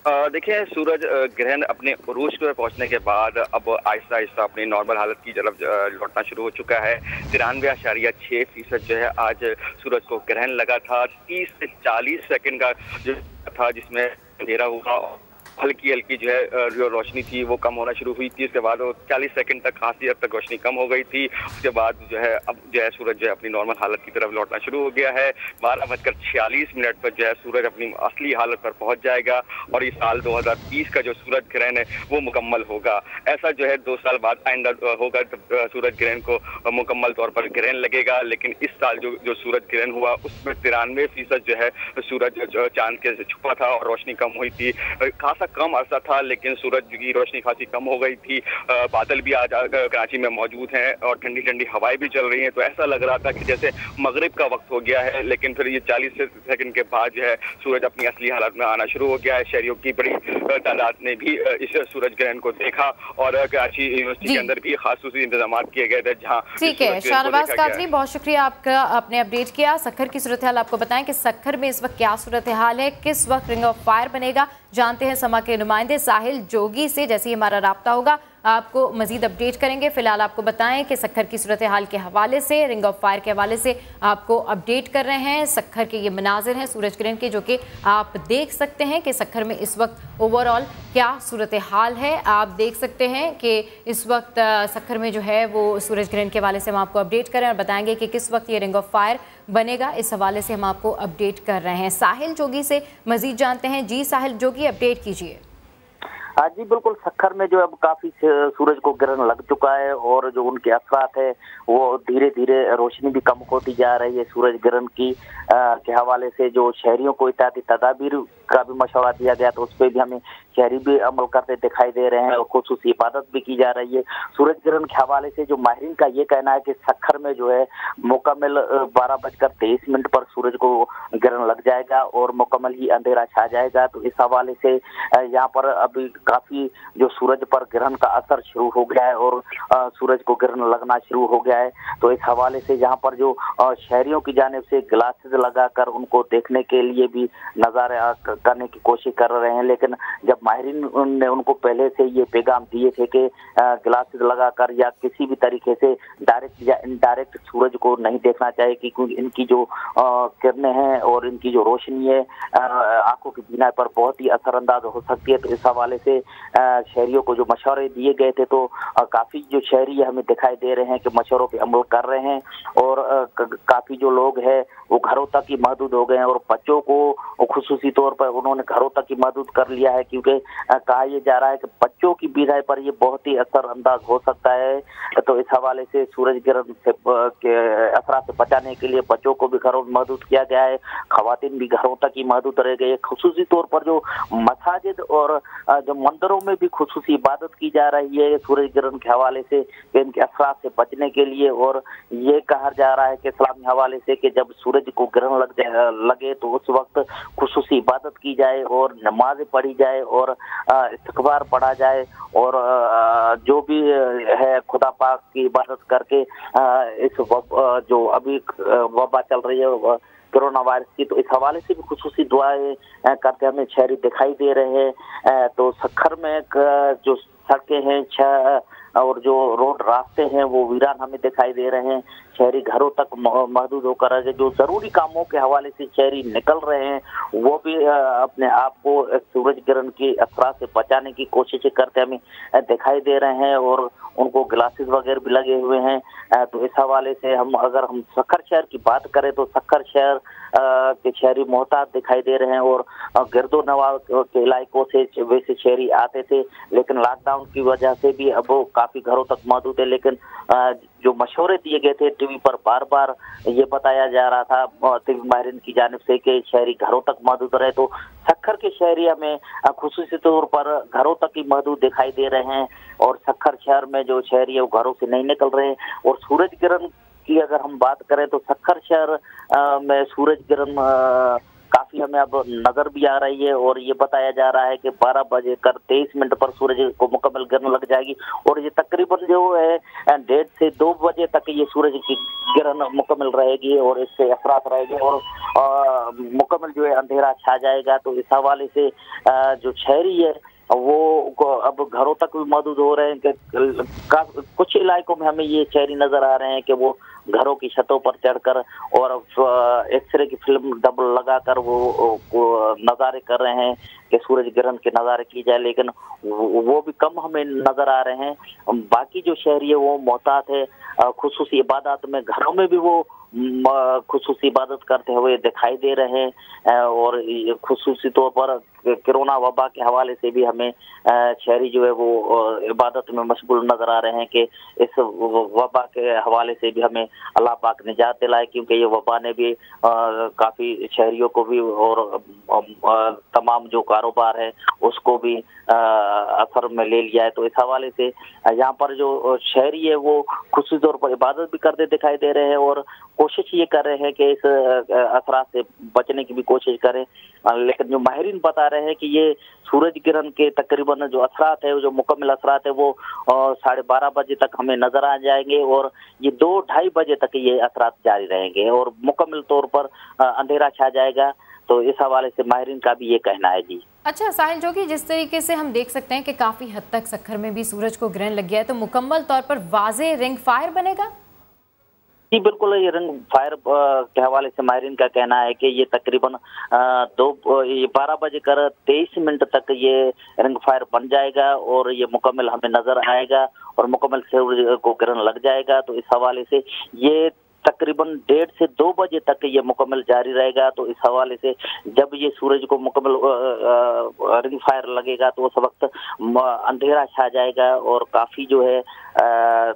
देखिए, सूरज ग्रहण अपने उरूज पर पहुंचने के बाद अब आहिस्ता आहिस्ता अपनी नॉर्मल हालत की तरफ लौटना शुरू हो चुका है। 93.6% जो है आज सूरज को ग्रहण लगा था। 30 से 40 सेकंड का जो था जिसमें अंधेरा हुआ, हल्की हल्की जो है जो रोशनी थी वो कम होना शुरू हुई थी। उसके बाद वो 40 सेकंड तक खासी हद तक रोशनी कम हो गई थी। उसके बाद जो है अब जो है सूरज जो है अपनी नॉर्मल हालत की तरफ लौटना शुरू हो गया है। 12:46 पर जो है सूरज अपनी असली हालत पर पहुंच जाएगा और इस साल 2020 का जो सूरज ग्रहण है वो मुकम्मल होगा। ऐसा जो है 2 साल बाद आइंदा होगा तब सूरज ग्रहण को मुकम्मल तौर पर ग्रहण लगेगा। लेकिन इस साल जो सूरज ग्रहण हुआ उसमें 93% जो है सूरज चांद के से छुपा था और रोशनी कम हुई थी। खासा कम अरसा था, लेकिन सूरज की रोशनी खासी कम हो गई थी। बादल भी आज कराची में मौजूद हैं और ठंडी ठंडी हवाएं भी चल रही हैं, तो ऐसा लग रहा था कि जैसे मगरिब का वक्त हो गया है। लेकिन फिर ये 40 सेकंड के बाद जो है सूरज अपनी असली हालत में आना शुरू हो गया है। शहरियों की बड़ी तादाद ने भी इस सूरज ग्रहण को देखा और कराची यूनिवर्सिटी के अंदर भी खास इंतजाम किए गए थे जहाँ। ठीक है शाहनवाज कादरी, बहुत शुक्रिया आपका, आपने अपडेट किया। सक्खर की सूरत हाल आपको बताएं कि सक्खर में इस वक्त क्या सूरत हाल है, किस वक्त रिंग ऑफ फायर बनेगा, जानते हैं समा के नुमाइंदे साहिल जोगी से। जैसे ही हमारा राब्ता होगा आपको मजीद अपडेट करेंगे। फिलहाल आपको बताएं कि सक्खर की सूरत हाल के हवाले से, रिंग ऑफ फायर के हवाले से आपको अपडेट कर रहे हैं। सक्खर के ये मनाजिर हैं सूरज ग्रहण के, जो कि आप देख सकते हैं कि सक्खर में इस वक्त ओवरऑल क्या सूरत हाल है। आप देख सकते हैं कि इस वक्त सक्खर में जो है वो सूरज ग्रहण के हवाले से हम आपको अपडेट करें और बताएंगे कि किस वक्त ये रिंग ऑफ फायर बनेगा। इस हवाले से हम आपको अपडेट कर रहे हैं। साहिल जोगी से मजीद जानते हैं। जी साहिल जोगी, अपडेट कीजिए। हाँ जी बिल्कुल, सक्खर में जो अब काफी सूरज को ग्रहण लग चुका है और जो उनके असरात है वो धीरे धीरे रोशनी भी कम होती जा रही है सूरज ग्रहण की के हवाले से। जो शहरियों को एहतियाती तदाबीर का भी मशवरा दिया गया, तो उस पर भी हमें शहरी भी अमल करते दिखाई दे रहे हैं और खुसूसी इबादत भी की जा रही है। सूरज ग्रहण के हवाले से जो माहिरीन का ये कहना है कि सखर में जो है मुकम्मल 12:23 पर सूरज को ग्रहण लग जाएगा और मुकम्मल ही अंधेरा छा जाएगा। तो इस हवाले से यहाँ पर अभी काफी जो सूरज पर ग्रहण का असर शुरू हो गया है और सूरज को ग्रहण लगना शुरू हो गया है। तो इस हवाले से यहाँ पर जो शहरियों की जानिब से ग्लासेस लगाकर उनको देखने के लिए भी नजारा करने की कोशिश कर रहे हैं, लेकिन जब माहिरीन ने उनको पहले से ये पैगाम दिए थे कि ग्लासेस लगाकर या किसी भी तरीके से डायरेक्ट या इनडायरेक्ट सूरज को नहीं देखना चाहिए, क्योंकि इनकी जो किरणें हैं और इनकी जो रोशनी है आंखों की बीनाई पर बहुत ही असरअंदाज हो सकती है। तो इस हवाले से शहरियों को जो मशवरे दिए गए थे, तो काफी जो शहरी हमें दिखाई दे रहे हैं कि मशवरों पे अमल कर रहे हैं और काफी जो लोग हैं वो घरों तक ही महदूद हो गए हैं और बच्चों को खुसूसी तौर पर उन्होंने घरों तक ही महदूद कर लिया है, क्योंकि कहा यह जा रहा है कि बच्चों की बीनाई पर ये बहुत ही असरअंदाज हो सकता है। तो इस हवाले से सूरज ग्रहण से के असरा से बचाने के लिए बच्चों को भी घरों में महदूद किया गया है, खवातीन भी घरों तक ही महदूद रह गए। खुसूसी तौर पर जो मसाजिद और जो मंदिरों में भी खुसूसी इबादत की जा रही है सूरज ग्रहण के हवाले से इनके असरा से बचने के लिए, और ये कहा जा रहा है कि इस्लामी हवाले से कि जब सूरज को ग्रहण लगे तो उस वक्त खुसूसी इबादत की जाए और नमाज पढ़ी जाए और इस्तग़फ़ार पढ़ा जाए और जो भी है खुदा पाक की इबादत करके इस जो अभी वबा चल रही है कोरोना वायरस की, तो इस हवाले से भी खुसूसी दुआएं करते हमें शहरी दिखाई दे रहे हैं। तो सखर में जो सड़कें हैं 6 और जो रोड रास्ते हैं वो वीरान हमें दिखाई दे रहे हैं। शहरी घरों तक महदूद होकर जो जरूरी कामों के हवाले से शहरी निकल रहे हैं वो भी अपने आप को सूरज ग्रहण की असरा से बचाने की कोशिश करते हमें दिखाई दे रहे हैं और उनको ग्लासेस वगैरह भी लगे हुए हैं। तो इस हवाले से अगर हम सखर शहर की बात करें तो सखर शहर के शहरी मोहताज दिखाई दे रहे हैं और गिरदो नवाब के इलाकों से वैसे शहरी आते थे, लेकिन लॉकडाउन की वजह से भी अब वो काफी घरों तक मौजूद है। लेकिन जो मशवरे दिए गए थे टीवी पर बार बार ये बताया जा रहा था टीवी माहिरीन की जानिब से कि शहरी घरों तक मौजूद रहे, तो सखर के शहरी हमें खुसूसी तौर पर घरों तक ही मौजूद दिखाई दे रहे हैं और सखर शहर में जो शहरी है वो घरों से नहीं निकल रहे हैं। और सूरज ग्रहण की अगर हम बात करें तो सखर शहर में सूरज ग्रहण काफी हमें अब नजर भी आ रही है और ये बताया जा रहा है कि 12:23 पर सूरज को मुकम्मल ग्रहण लग जाएगी और ये तकरीबन जो है 1:30 से 2 बजे तक ये सूरज की ग्रहण मुकम्मल रहेगी और इससे असरात रहेगी और मुकम्मल जो है अंधेरा छा जाएगा। तो इस हवाले से जो शहरी है वो अब घरों तक भी मौजूद हो रहे हैं कि कुछ इलाकों में हमें ये शहरी नजर आ रहे हैं कि वो घरों की छतों पर चढ़कर और एक्सरे की फिल्म डबल लगाकर वो नज़ारे कर रहे हैं कि सूरज ग्रहण के नज़ारे की जाए, लेकिन वो भी कम हमें नजर आ रहे हैं। बाकी जो शहरी है वो मोहतात है खुसूसी इबादत में, घरों में भी वो खुसूसी इबादत करते हुए दिखाई दे रहे हैं और खुसूसी तौर पर कोरोना वबा के हवाले से भी हमें शहरी जो है वो इबादत में मशगूल नजर आ रहे हैं कि इस वबा के हवाले से भी हमें अल्लाह पाक निजात दिलाए, क्योंकि ये वबा ने भी काफ़ी शहरियों को भी और तमाम जो कारोबार है उसको भी असर में ले लिया है। तो इस हवाले से यहाँ पर जो शहरी है वो खुसूसी तौर पर इबादत भी करते दिखाई दे रहे हैं और कोशिश ये कर रहे हैं कि इस असरा से बचने की भी कोशिश करें, लेकिन जो माहिरीन बता रहे हैं कि ये सूरज ग्रहण के तकरीबन जो असरात है जो मुकम्मल असरात है वो 12:30 बजे तक हमें नजर आ जाएंगे और ये 2-2:30 बजे तक ये असरात जारी रहेंगे और मुकम्मल तौर पर अंधेरा छा जाएगा। तो इस हवाले से माहिरीन का भी ये कहना है जी। अच्छा साहिल, जो कि जिस तरीके से हम देख सकते हैं कि काफ़ी हद तक सखर में भी सूरज को ग्रहण लग गया है, तो मुकम्मल तौर पर वाज़े रिंग फायर बनेगा? जी बिल्कुल, ये रिंग फायर के हवाले से माहिरीन का कहना है कि ये तकरीबन 12:23 तक ये रिंग फायर बन जाएगा और ये मुकम्मल हमें नजर आएगा और मुकम्मल सूरज को ग्रहण लग जाएगा। तो इस हवाले से ये तकरीबन 1:30 से 2 बजे तक ये मुकम्मल जारी रहेगा। तो इस हवाले से जब ये सूरज को मुकम्मल रिंग फायर लगेगा तो उस वक्त अंधेरा छा जाएगा और काफ़ी जो है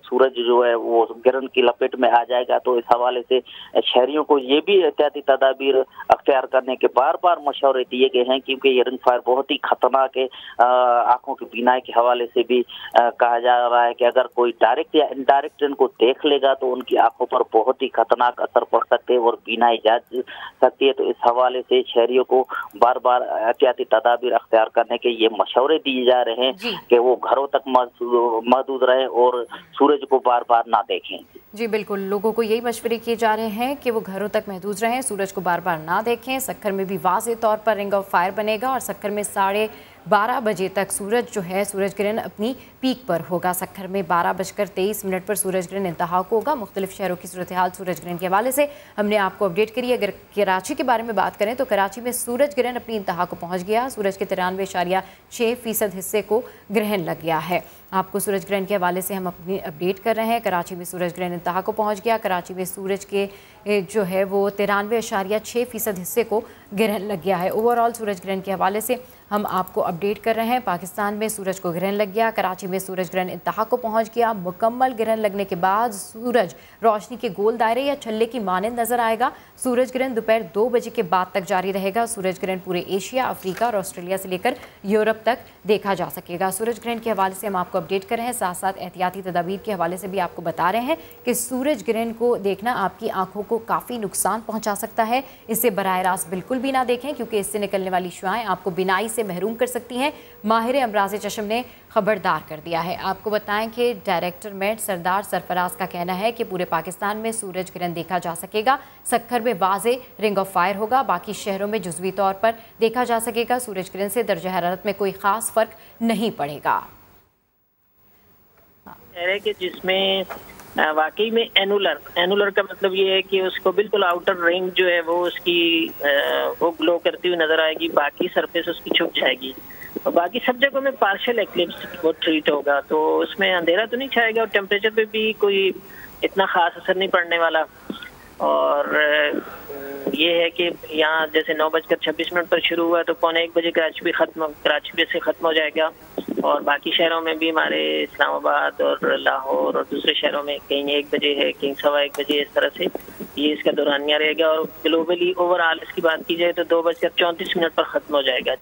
सूरज जो है वो गिरन की लपेट में आ जाएगा। तो इस हवाले से शहरियों को ये भी एहतियाती तदाबीर अख्तियार करने के बार बार मशवरे दिए गए हैं, क्योंकि ये रिंग फायर बहुत ही खतरनाक है। आंखों की बीनाई के हवाले से भी कहा जा रहा है कि अगर कोई डायरेक्ट या इनडायरेक्ट इनको देख लेगा तो उनकी आंखों पर बहुत ही खतरनाक असर पड़ सकते हैं और बीनाई जा सकती है। तो इस हवाले से शहरियों को बार बार एहतियाती तदाबीर अख्तियार करने के ये मशवरे दिए जा रहे हैं कि वो घरों तक महदूद रहे और सूरज को बार बार ना देखें। जी बिल्कुल, लोगों को यही मशवरे किए जा रहे हैं कि वो घरों तक महदूद रहें, सूरज को बार बार ना देखें। सक्खर में भी वाज़ेह तौर पर रिंग ऑफ फायर बनेगा और सक्खर में 12:30 बजे तक सूरज जो है सूरज ग्रहण अपनी पीक पर होगा। सक्खर में 12:23 पर सूरज ग्रहण इंतहा को होगा। मुख्तलिफ शहरों की सूरत हाल सूरज ग्रहण के हवाले से हमने आपको अपडेट करी। अगर कराची के बारे में बात करें तो कराची में सूरज ग्रहण अपनी इंतहा को पहुँच गया। सूरज के 93.6% हिस्से को ग्रहण लग गया है। आपको सूरज ग्रहण के हवाले से हम अपनी अपडेट कर रहे हैं। कराची में सूरज ग्रहण इंतहा को पहुंच गया। कराची में सूरज के जो है वो 93.6% हिस्से को ग्रहण लग गया है। ओवरऑल सूरज ग्रहण के हवाले से हम आपको अपडेट कर रहे हैं। पाकिस्तान में सूरज को ग्रहण लग गया। कराची में सूरज ग्रहण इंतहा को पहुंच गया। मुकम्मल ग्रहण लगने के बाद सूरज रोशनी के गोल दायरे या छल्ले की मानंद नजर आएगा। सूरज ग्रहण दोपहर 2 बजे के बाद तक जारी रहेगा। सूरज ग्रहण पूरे एशिया, अफ्रीका और ऑस्ट्रेलिया से लेकर यूरोप तक देखा जा सकेगा। सूरज ग्रहण के हवाले से हम आपको अपडेट कर रहे हैं, साथ साथ एहतियाती तदाबीर के हवाले से भी आपको बता रहे हैं कि सूरज ग्रहण को देखना आपकी आंखों को काफ़ी नुकसान पहुंचा सकता है। इसे बराह रास्त बिल्कुल भी ना देखें, क्योंकि इससे निकलने वाली शुआएं आपको बिनाई से महरूम कर सकती हैं। माहिर अमराज चश्म ने खबरदार कर दिया है। आपको बताएं कि डायरेक्टर मेट सरदार सरफराज का कहना है कि पूरे पाकिस्तान में सूरज ग्रहण देखा जा सकेगा। सक्खर में वाज़े रिंग ऑफ फायर होगा, बाकी शहरों में जुज़वी तौर पर देखा जा सकेगा। सूरज ग्रहण से दर्जा हरारत में कोई ख़ास फ़र्क नहीं पड़ेगा। है कि जिसमें वाकई में एनुलर का मतलब ये है कि उसको बिल्कुल आउटर रिंग जो है वो उसकी वो ग्लो करती हुई नजर आएगी, बाकी सरफेस उसकी छुप जाएगी और बाकी सब जगहों में पार्शियल एक्लिप्स वो ट्रीट होगा। तो उसमें अंधेरा तो नहीं छाएगा और टेम्परेचर पे भी कोई इतना खास असर नहीं पड़ने वाला। और ये है कि यहाँ जैसे 9:26 पर शुरू हुआ तो 1:15 बजे कराची से ख़त्म हो जाएगा और बाकी शहरों में भी हमारे इस्लामाबाद और लाहौर और दूसरे शहरों में कहीं 1 बजे है, कहीं 1:15 बजे, इस तरह से ये इसका दौरानिया रहेगा। और ग्लोबली ओवरऑल इसकी बात की जाए तो 2:34 पर ख़त्म हो जाएगा।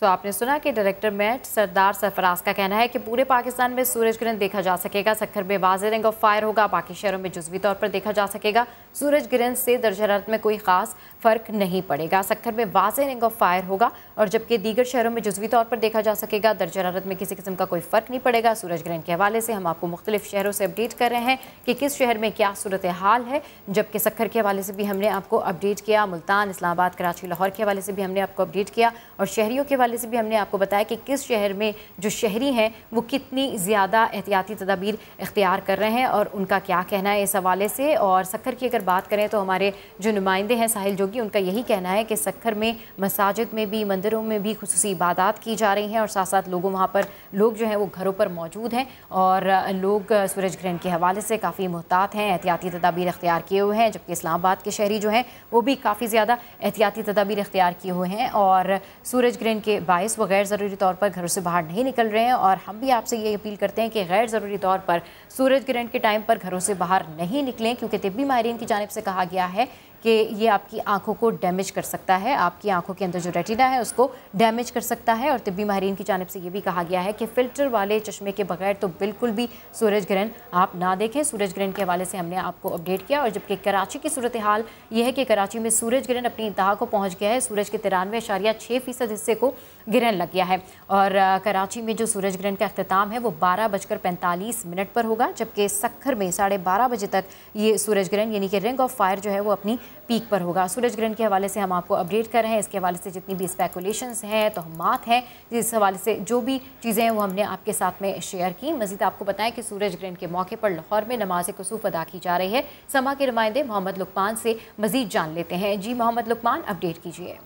तो आपने सुना कि डायरेक्टर मेट सरदार सरफराज का कहना है कि पूरे पाकिस्तान में सूरज ग्रहण देखा जा सकेगा। सक्खर में वाज़े रिंग ऑफ फायर होगा, बाकी शहरों में जुज़वी तौर पर देखा जा सकेगा। सूरज ग्रहण से दर्जा हरारत में कोई ख़ास फ़र्क नहीं पड़ेगा। सक्खर में वाज़े रिंग ऑफ फायर होगा और जबकि दीगर शहरों में जुज़वी तौर पर देखा जा सकेगा। दर्जा हरारत में किसी किस्म का कोई फ़र्क नहीं पड़ेगा। सूरज ग्रहण के हवाले से हम आपको मुख्तलिफ शहरों से अपडेट कर रहे हैं कि किस शहर में क्या सूरत हाल है। जबकि सक्खर के हवाले से भी हमने आपको अपडेट किया, मुल्तान, इस्लामाबाद, कराची, लाहौर के हवाले से भी हमने आपको अपडेट किया और शहरियों के हवाले से भी हमने आपको बताया कि किस शहर में जो शहरी हैं वो कितनी ज़्यादा एहतियाती तदाबीर इख्तियार कर रहे हैं और उनका क्या कहना है इस हवाले से। और सक्खर की अगर बात करें तो हमारे जो नुमाइंदे हैं साहिल जोगी, उनका यही कहना है कि सक्खर में मसाजिद में भी, मंदिरों में भी खुसूसी इबादत की जा रही हैं और साथ साथ वहाँ पर लोग जो हैं वो घरों पर मौजूद हैं और लोग सूरज ग्रहण के हवाले से काफ़ी मुहतात हैं, एहतियाती तदाबीर इख्तियार किए हुए हैं। जबकि इस्लामाबाद के शहरी जो हैं वो भी काफ़ी ज़्यादा एहतियाती तदाबीर इख्तियार किए हुए हैं और सूरज ग्रहण के बायस वो गैर ज़रूरी तौर पर घरों से बाहर नहीं निकल रहे हैं। और हम भी आपसे ये अपील करते हैं कि गैर ज़रूरी तौर पर सूरज ग्रहण के टाइम पर घरों से बाहर नहीं निकलें, क्योंकि तिब्बी माहिरीन की जानिब से कहा गया है कि ये आपकी आंखों को डैमेज कर सकता है, आपकी आंखों के अंदर जो रेटिना है उसको डैमेज कर सकता है। और तिब्बी माहिरीन की जानिब से ये भी कहा गया है कि फ़िल्टर वाले चश्मे के बगैर तो बिल्कुल भी सूरज ग्रहण आप ना देखें। सूरज ग्रहण के हवाले से हमने आपको अपडेट किया। और जबकि कराची की सूरत हाल ये है कि कराची में सूरज ग्रहण अपनी इंतहा को पहुँच गया है। सूरज के 93.6% हिस्से को ग्रहण लग गया है और कराची में जो सूरज ग्रहण का अख्तिताम है वो 12:45 पर होगा। जबकि सक्खर में 12:30 बजे तक ये सूरज ग्रहण यानी कि रिंग ऑफ फायर जो है वो अपनी पीक पर होगा। सूरज ग्रहण के हवाले से हम आपको अपडेट कर रहे हैं। इसके हवाले से जितनी भी स्पेकुलेशंस हैं, तोहमात हैं, इस हवाले से जो भी चीज़ें हैं वो हमने आपके साथ में शेयर की। मज़ीद आपको बताएं कि सूरज ग्रहण के मौके पर लाहौर में नमाज कुसूफ अदा की जा रही है। समा के नुमाइंदे मोहम्मद लुकमान से मज़ीद जान लेते हैं। जी मोहम्मद लुकमान, अपडेट कीजिए।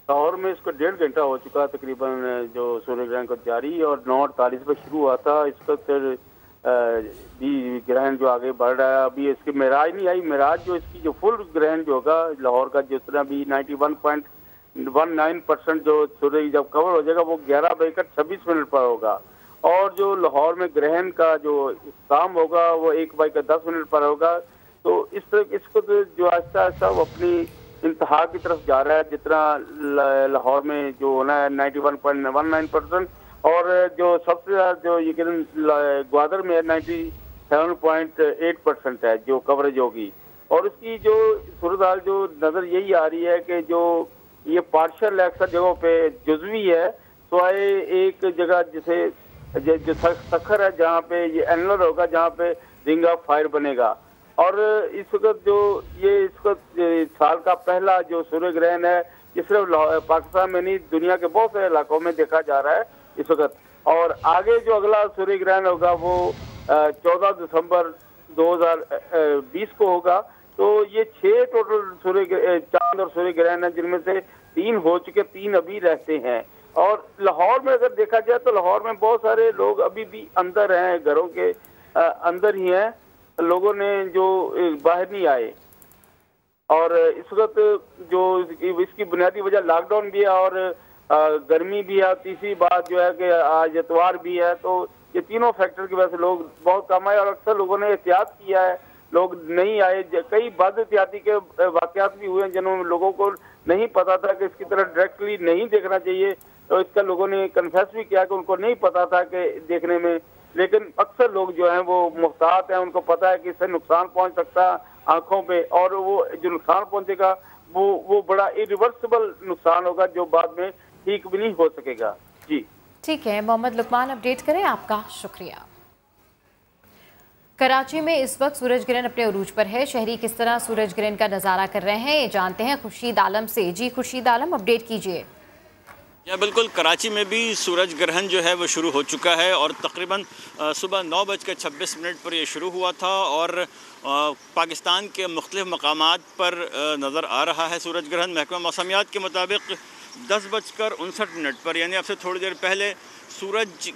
लाहौर में इसको 1.5 घंटा हो चुका तकरीबन जो सूर्य ग्रहण को जारी और 9:48 पर शुरू हुआ था। इस वक्त भी ग्रहण जो आगे बढ़ रहा है। अभी इसकी मेराज नहीं आई, मेराज जो इसकी जो फुल ग्रहण जो होगा लाहौर का, जितना भी 91.19% जो सूर्य जब कवर हो जाएगा वो 11:26 पर होगा। और जो लाहौर में ग्रहण का जो काम होगा वो 1:10 पर होगा। तो इस तरह इसको तो जो आहिस्ता आहिस्ता वो अपनी इंतहा की तरफ जा रहा है, जितना लाहौर में जो होना है 91.19%, और जो सबसे ज्यादा जो यकीन ग्वादर में 97.8% है जो कवरेज होगी। और उसकी जो सूरत हाल जो नजर यही आ रही है कि जो ये पार्शल अक्सर जगहों पे जुजवी है, तो एक जगह जिसे जो सखर है जहाँ पे ये एनुलर होगा, जहाँ पे रिंग ऑफ फायर बनेगा। और इस वक्त जो ये इस वक्त साल का पहला जो सूर्य ग्रहण है, ये सिर्फ पाकिस्तान में नहीं दुनिया के बहुत सारे इलाकों में देखा जा रहा है इस वक्त। और आगे जो अगला सूर्य ग्रहण होगा वो 14 दिसंबर 2020 को होगा। तो ये 6 टोटल चांद और सूर्य ग्रहण है, जिनमें से 3 हो चुके, 3 अभी रहते हैं। और लाहौर में अगर देखा जाए तो लाहौर में बहुत सारे लोग अभी भी अंदर हैं, घरों के अंदर ही हैं, लोगों ने जो बाहर नहीं आए। और इस वक्त जो इसकी बुनियादी वजह लॉकडाउन भी है और गर्मी भी है। तीसरी बात जो है कि आज इतवार भी है, तो ये तीनों फैक्टर की वजह से लोग बहुत कम आए। और अक्सर लोगों ने एहतियात किया है, लोग नहीं आए। कई बद एहतियाती के वाकयात भी हुए हैं जिन्होंने लोगों को नहीं पता था कि इसकी तरफ डायरेक्टली नहीं देखना चाहिए, तो इसका लोगों ने कन्फेस भी किया कि उनको नहीं पता था कि देखने में। लेकिन अक्सर लोग जो हैं वो मुहतात हैं, उनको पता है कि इससे नुकसान पहुंच सकता है आंखों पे, और वो जो नुकसान पहुंचेगा वो बड़ा इरिवर्सिबल नुकसान होगा जो बाद में ठीक भी नहीं हो सकेगा। जी ठीक है, मोहम्मद लुकमान अपडेट करें, आपका शुक्रिया। कराची में इस वक्त सूरज ग्रहण अपने उरूज पर है। शहरी किस तरह सूरज ग्रहण का नज़ारा कर रहे हैं ये जानते हैं खुर्शीद आलम से। जी खुर्शीद आलम, अपडेट कीजिए। या बिल्कुल, कराची में भी सूरज ग्रहण जो है वो शुरू हो चुका है और तकरीबन सुबह 9:26 पर ये शुरू हुआ था और पाकिस्तान के मुख्तलिफ मकामात पर नज़र आ रहा है सूरज ग्रहण। महकमा मौसमियात के मुताबिक 10:59 पर, यानी अब से थोड़ी देर पहले सूरज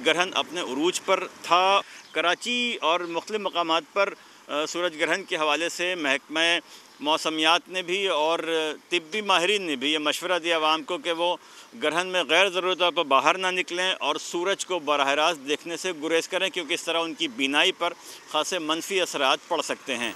ग्रहण अपने उरूज पर था। कराची और मुख्तलिफ मकामात पर सूरज ग्रहण के हवाले से महकमा मौसमियात ने भी और तिब्बी माहिरीन ने भी ये मशवरा दिया आवाम को कि वो ग्रहण में गैर ज़रूरी तौर पर बाहर ना निकलें और सूरज को बराह रास्त देखने से गुरेज करें, क्योंकि इस तरह उनकी बीनाई पर खासे मनफी असरात पड़ सकते हैं।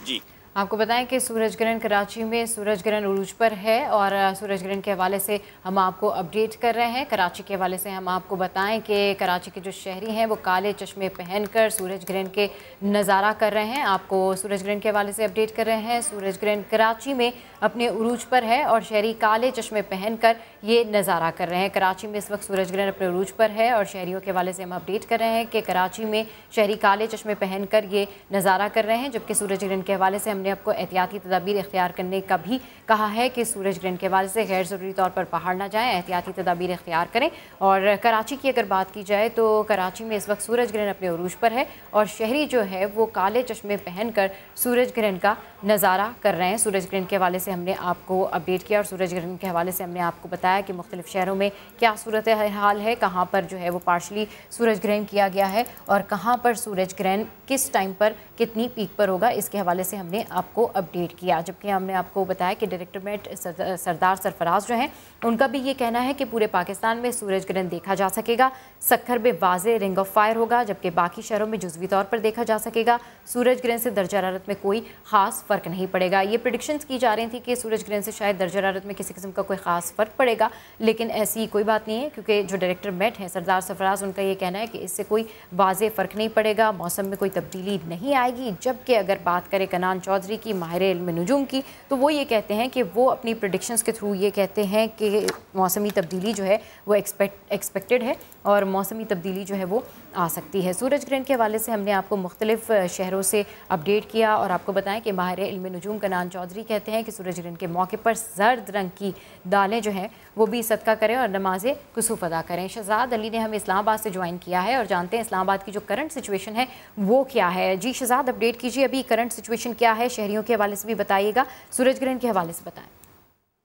जी आपको बताएं कि सूरज ग्रहण कराची में सूरज ग्रहण उरूज पर है और सूरज ग्रहण के हवाले से हम आपको अपडेट कर रहे हैं। कराची के हवाले से हम आपको बताएं कि कराची के जो शहरी हैं वो काले चश्मे पहनकर सूरज ग्रहण के नज़ारा कर रहे हैं। आपको सूरज ग्रहण के हवाले से अपडेट कर रहे हैं। सूरज ग्रहण कराची में अपने उरूज पर है और शहरी काले चश्मे पहनकर ये नज़ारा कर रहे हैं। कराची में इस वक्त सूरज ग्रहण अपने उरूज पर है और शहरियों के हवाले से हम अपडेट कर रहे हैं कि कराची में शहरी काले चश्मे पहनकर ये नज़ारा कर रहे हैं। जबकि सूरज ग्रहण के हवाले से हमने आपको एहतियाती तदाबीर इख्तियार करने का भी कहा है कि सूरज ग्रहण के हवाले से गैर ज़रूरी तौर पर बाहर ना जाएं, एहतियाती तदाबीर इख्तियार करें। और कराची की अगर बात की जाए तो कराची में इस वक्त सूरज ग्रहण अपने उरूज पर है और शहरी जो है वो काले चश्मे पहनकर सूरज ग्रहण का नज़ारा कर रहे हैं। सूरज ग्रहण के हवाले से हमने आपको अपडेट किया और सूरज ग्रहण के हवाले से हमने आपको बताया कि मुख्तलिफ शहरों में क्या सूरत हाल है, कहाँ पर जो है वो पार्शली सूरज ग्रहण किया गया है और कहाँ पर सूरज ग्रहण किस टाइम पर कितनी पीक पर होगा, इसके हवाले से हमने आपको अपडेट किया। जबकि हमने आपको बताया कि डायरेक्टर मेट सरदार सरफराज जो हैं उनका भी ये कहना है कि पूरे पाकिस्तान में सूरज ग्रहण देखा जा सकेगा। सखर में वाज़े रिंग ऑफ फायर होगा, जबकि बाकी शहरों में जुज़वी तौर पर देखा जा सकेगा। सूरज ग्रहण से दर्जा हरारत में कोई ख़ास फ़र्क नहीं पड़ेगा। ये प्रेडिक्शंस की जा रही थी कि सूरज ग्रहण से शायद दर्जा हरारत में किसी किस्म का कोई ख़ास फ़र्क पड़ेगा, लेकिन ऐसी कोई बात नहीं है, क्योंकि जो डायरेक्टर मेट हैं सरदार सरफराज उनका ये कहना है कि इससे कोई वाज़े फ़र्क नहीं पड़ेगा, मौसम में कोई तब्दीली नहीं आएगी। जबकि अगर बात करें कनान चौधरी की, माहिर इल्म नुजूम की, तो वो ये कहते हैं कि वो अपनी प्रेडिक्शंस के थ्रू ये कहते हैं कि मौसमी तब्दीली जो है वो एक्सपेक्टेड है और मौसमी तब्दीली जो है वो आ सकती है। सूरज ग्रहण के हवाले से हमने आपको मुख्तलिफ शहरों से अपडेट किया और आपको बताएं कि माहिर इल्म नुजूम कनान चौधरी कहते हैं कि सूरज ग्रहण के मौके पर जर्द रंग की दालें जो हैं वो भी सदका करें और नमाज कुसूफ अदा करें। शहजाद अली ने हमें इस्लामाबाद से ज्वाइन किया है और जानते हैं इस्लामाबाद की जो करंट सिचुएशन है वो क्या है। जी शहजाद, अपडेट कीजिए, अभी करंट सिचुएशन क्या है, शहरियों के हवाले से भी बताइएगा, सूरज ग्रहण के हवाले से बताएं।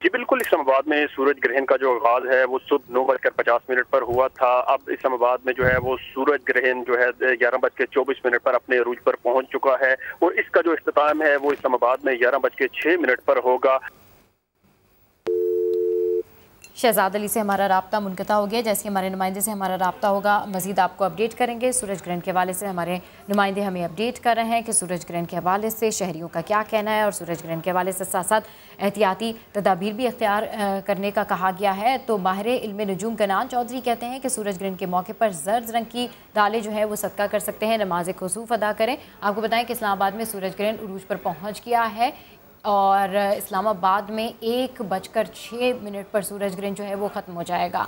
जी बिल्कुल, इस्लामाबाद में सूरज ग्रहण का जो आगाज है वो सुबह 9:50 पर हुआ था। अब इस्लामाबाद में जो है वो सूरज ग्रहण जो है 11:24 पर अपने अरूज पर पहुंच चुका है और इसका जो इख्तिताम है वो इस्लामाबाद में 11:06 पर होगा। शहजाद अली से हमारा राब्ता मुनक़ता हो गया। जैसे हमारे नुमाइंदे से हमारा राब्ता होगा मज़ीद आपको अपडेट करेंगे। सूरज ग्रहण के हवाले से हमारे नुमाइंदे हमें अपडेट कर रहे हैं कि सूरज ग्रहण के हवाले से शहरियों का क्या कहना है और सूरज ग्रहण के हवाले से साथ साथ एहतियाती तदाबीर भी अख्तियार करने का कहा गया है। तो माहिर इल्म नजूम कनान चौधरी कहते हैं कि सूरज ग्रहण के मौके पर जर्द रंग की दालें जो है वो सदका कर सकते हैं, नमाज खुसूफ अदा करें। आपको बताएं कि इस्लामाबाद में सूरज ग्रहण उरूज पर पहुँच गया है और इस्लामाबाद में 1:06 पर सूरज ग्रहण जो है वो ख़त्म हो जाएगा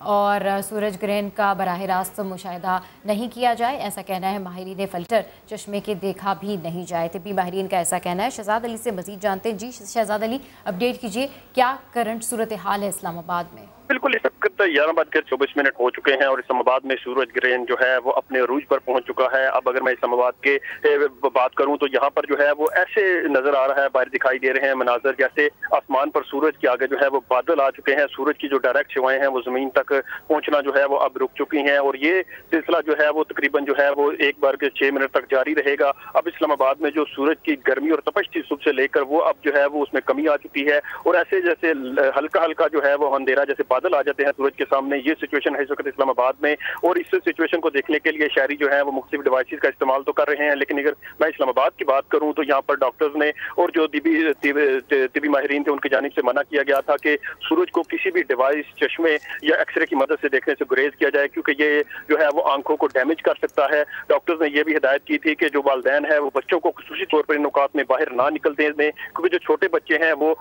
और सूरज ग्रहण का बराह रास्त मुशाहिदा नहीं किया जाए, ऐसा कहना है माहिरीन फ़िल्टर चश्मे के देखा भी नहीं जाए। तिब्बी माहिरीन का ऐसा कहना है। शहजाद अली से मज़ीद जानते हैं। जी शहजाद अली, अपडेट कीजिए, क्या करंट सूरत हाल है इस्लामाबाद में? बिल्कुल, इस वक्त 11:24 हो चुके हैं और इस्लामाबाद में सूरज ग्रहण जो है वो अपने अरूज पर पहुंच चुका है। अब अगर मैं इस्लामाबाद के बात करूं तो यहाँ पर जो है वो ऐसे नजर आ रहा है, बाहर दिखाई दे रहे हैं मनाजर जैसे आसमान पर सूरज के आगे जो है वो बादल आ चुके हैं। सूरज की जो डायरेक्ट शिवाएं हैं वो जमीन तक पहुंचना जो है वो अब रुक चुकी हैं और ये सिलसिला जो है वो तकरीबन जो है वो 1:06 तक जारी रहेगा। अब इस्लामाबाद में जो सूरज की गर्मी और तपश थी सुबह से लेकर वो अब जो है वो उसमें कमी आ चुकी है और ऐसे जैसे हल्का हल्का जो है वो अंधेरा जैसे बादल आ जाते हैं सूरज के सामने, ये सिचुएशन है इस वक्त इस्लामाबाद में। और इस सिचुएशन को देखने के लिए शहरी जो है वो मुख्तलिफ डिवाइसेस का इस्तेमाल तो कर रहे हैं, लेकिन अगर मैं इस्लामाबाद की बात करूं तो यहाँ पर डॉक्टर्स ने और जो तिबी माहिरीन थे उनकी जानिब से मना किया गया था कि सूरज को किसी भी डिवाइस, चश्मे या एक्सरे की मदद से देखने से गुरेज किया जाए क्योंकि ये जो है वो आंखों को डैमेज कर सकता है। डॉक्टर्स ने यह भी हिदायत की थी कि जो वालिदैन है वो बच्चों को खुसूसी तौर पर इन औकात में बाहर ना निकलते हैं क्योंकि जो छोटे बच्चे हैं वो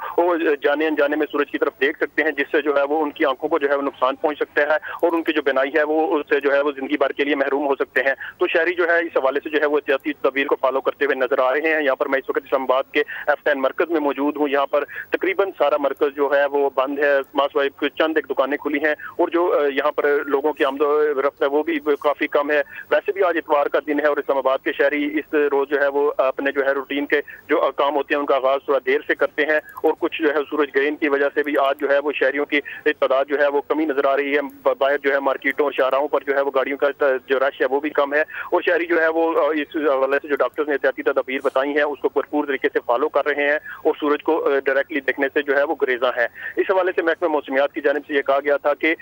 जाने अनजाने में सूरज की तरफ देख सकते हैं जिससे जो है वो उनकी आंखों को जो है नुकसान पहुंच सकता है और उनकी जो बिनाई है वो उससे जो है वो जिंदगी भर के लिए महरूम हो सकते हैं। तो शहरी जो है इस हवाले से जो है वो एहतियाती तदबीर को फॉलो करते हुए नजर आ रहे हैं। यहाँ पर मैं इस वक्त इस्लामाबाद के F10 मरकज में मौजूद हूँ। यहाँ पर तकरीबन सारा मरकज जो है वो बंद है, मासवाई चंद एक दुकानें खुली हैं और जो यहाँ पर लोगों की आमदोरफ्त है वो भी काफी कम है। वैसे भी आज इतवार का दिन है और इस्लामाबाद के शहरी इस रोज जो है वो अपने जो है रूटीन के जो काम होते हैं उनका आगाज थोड़ा देर से करते हैं और कुछ जो है सूरज ग्रहण की वजह से भी आज जो है वो शहरियों की तादाद जो है वो कमी नजर आ रही है। बाहर जो है मार्केटों और शाहराहों पर जो है वो गाड़ियों का जो रश है वो भी कम है और शहरी जो है वो इस हवाले से जो डॉक्टर्स ने एहतियाती तदबीर बताई हैं उसको भरपूर तरीके से फॉलो कर रहे हैं और सूरज को डायरेक्टली देखने से जो है वो गुरेजा है। इस हवाले से महकमे मौसमियात की जानिब से ये कहा गया था कि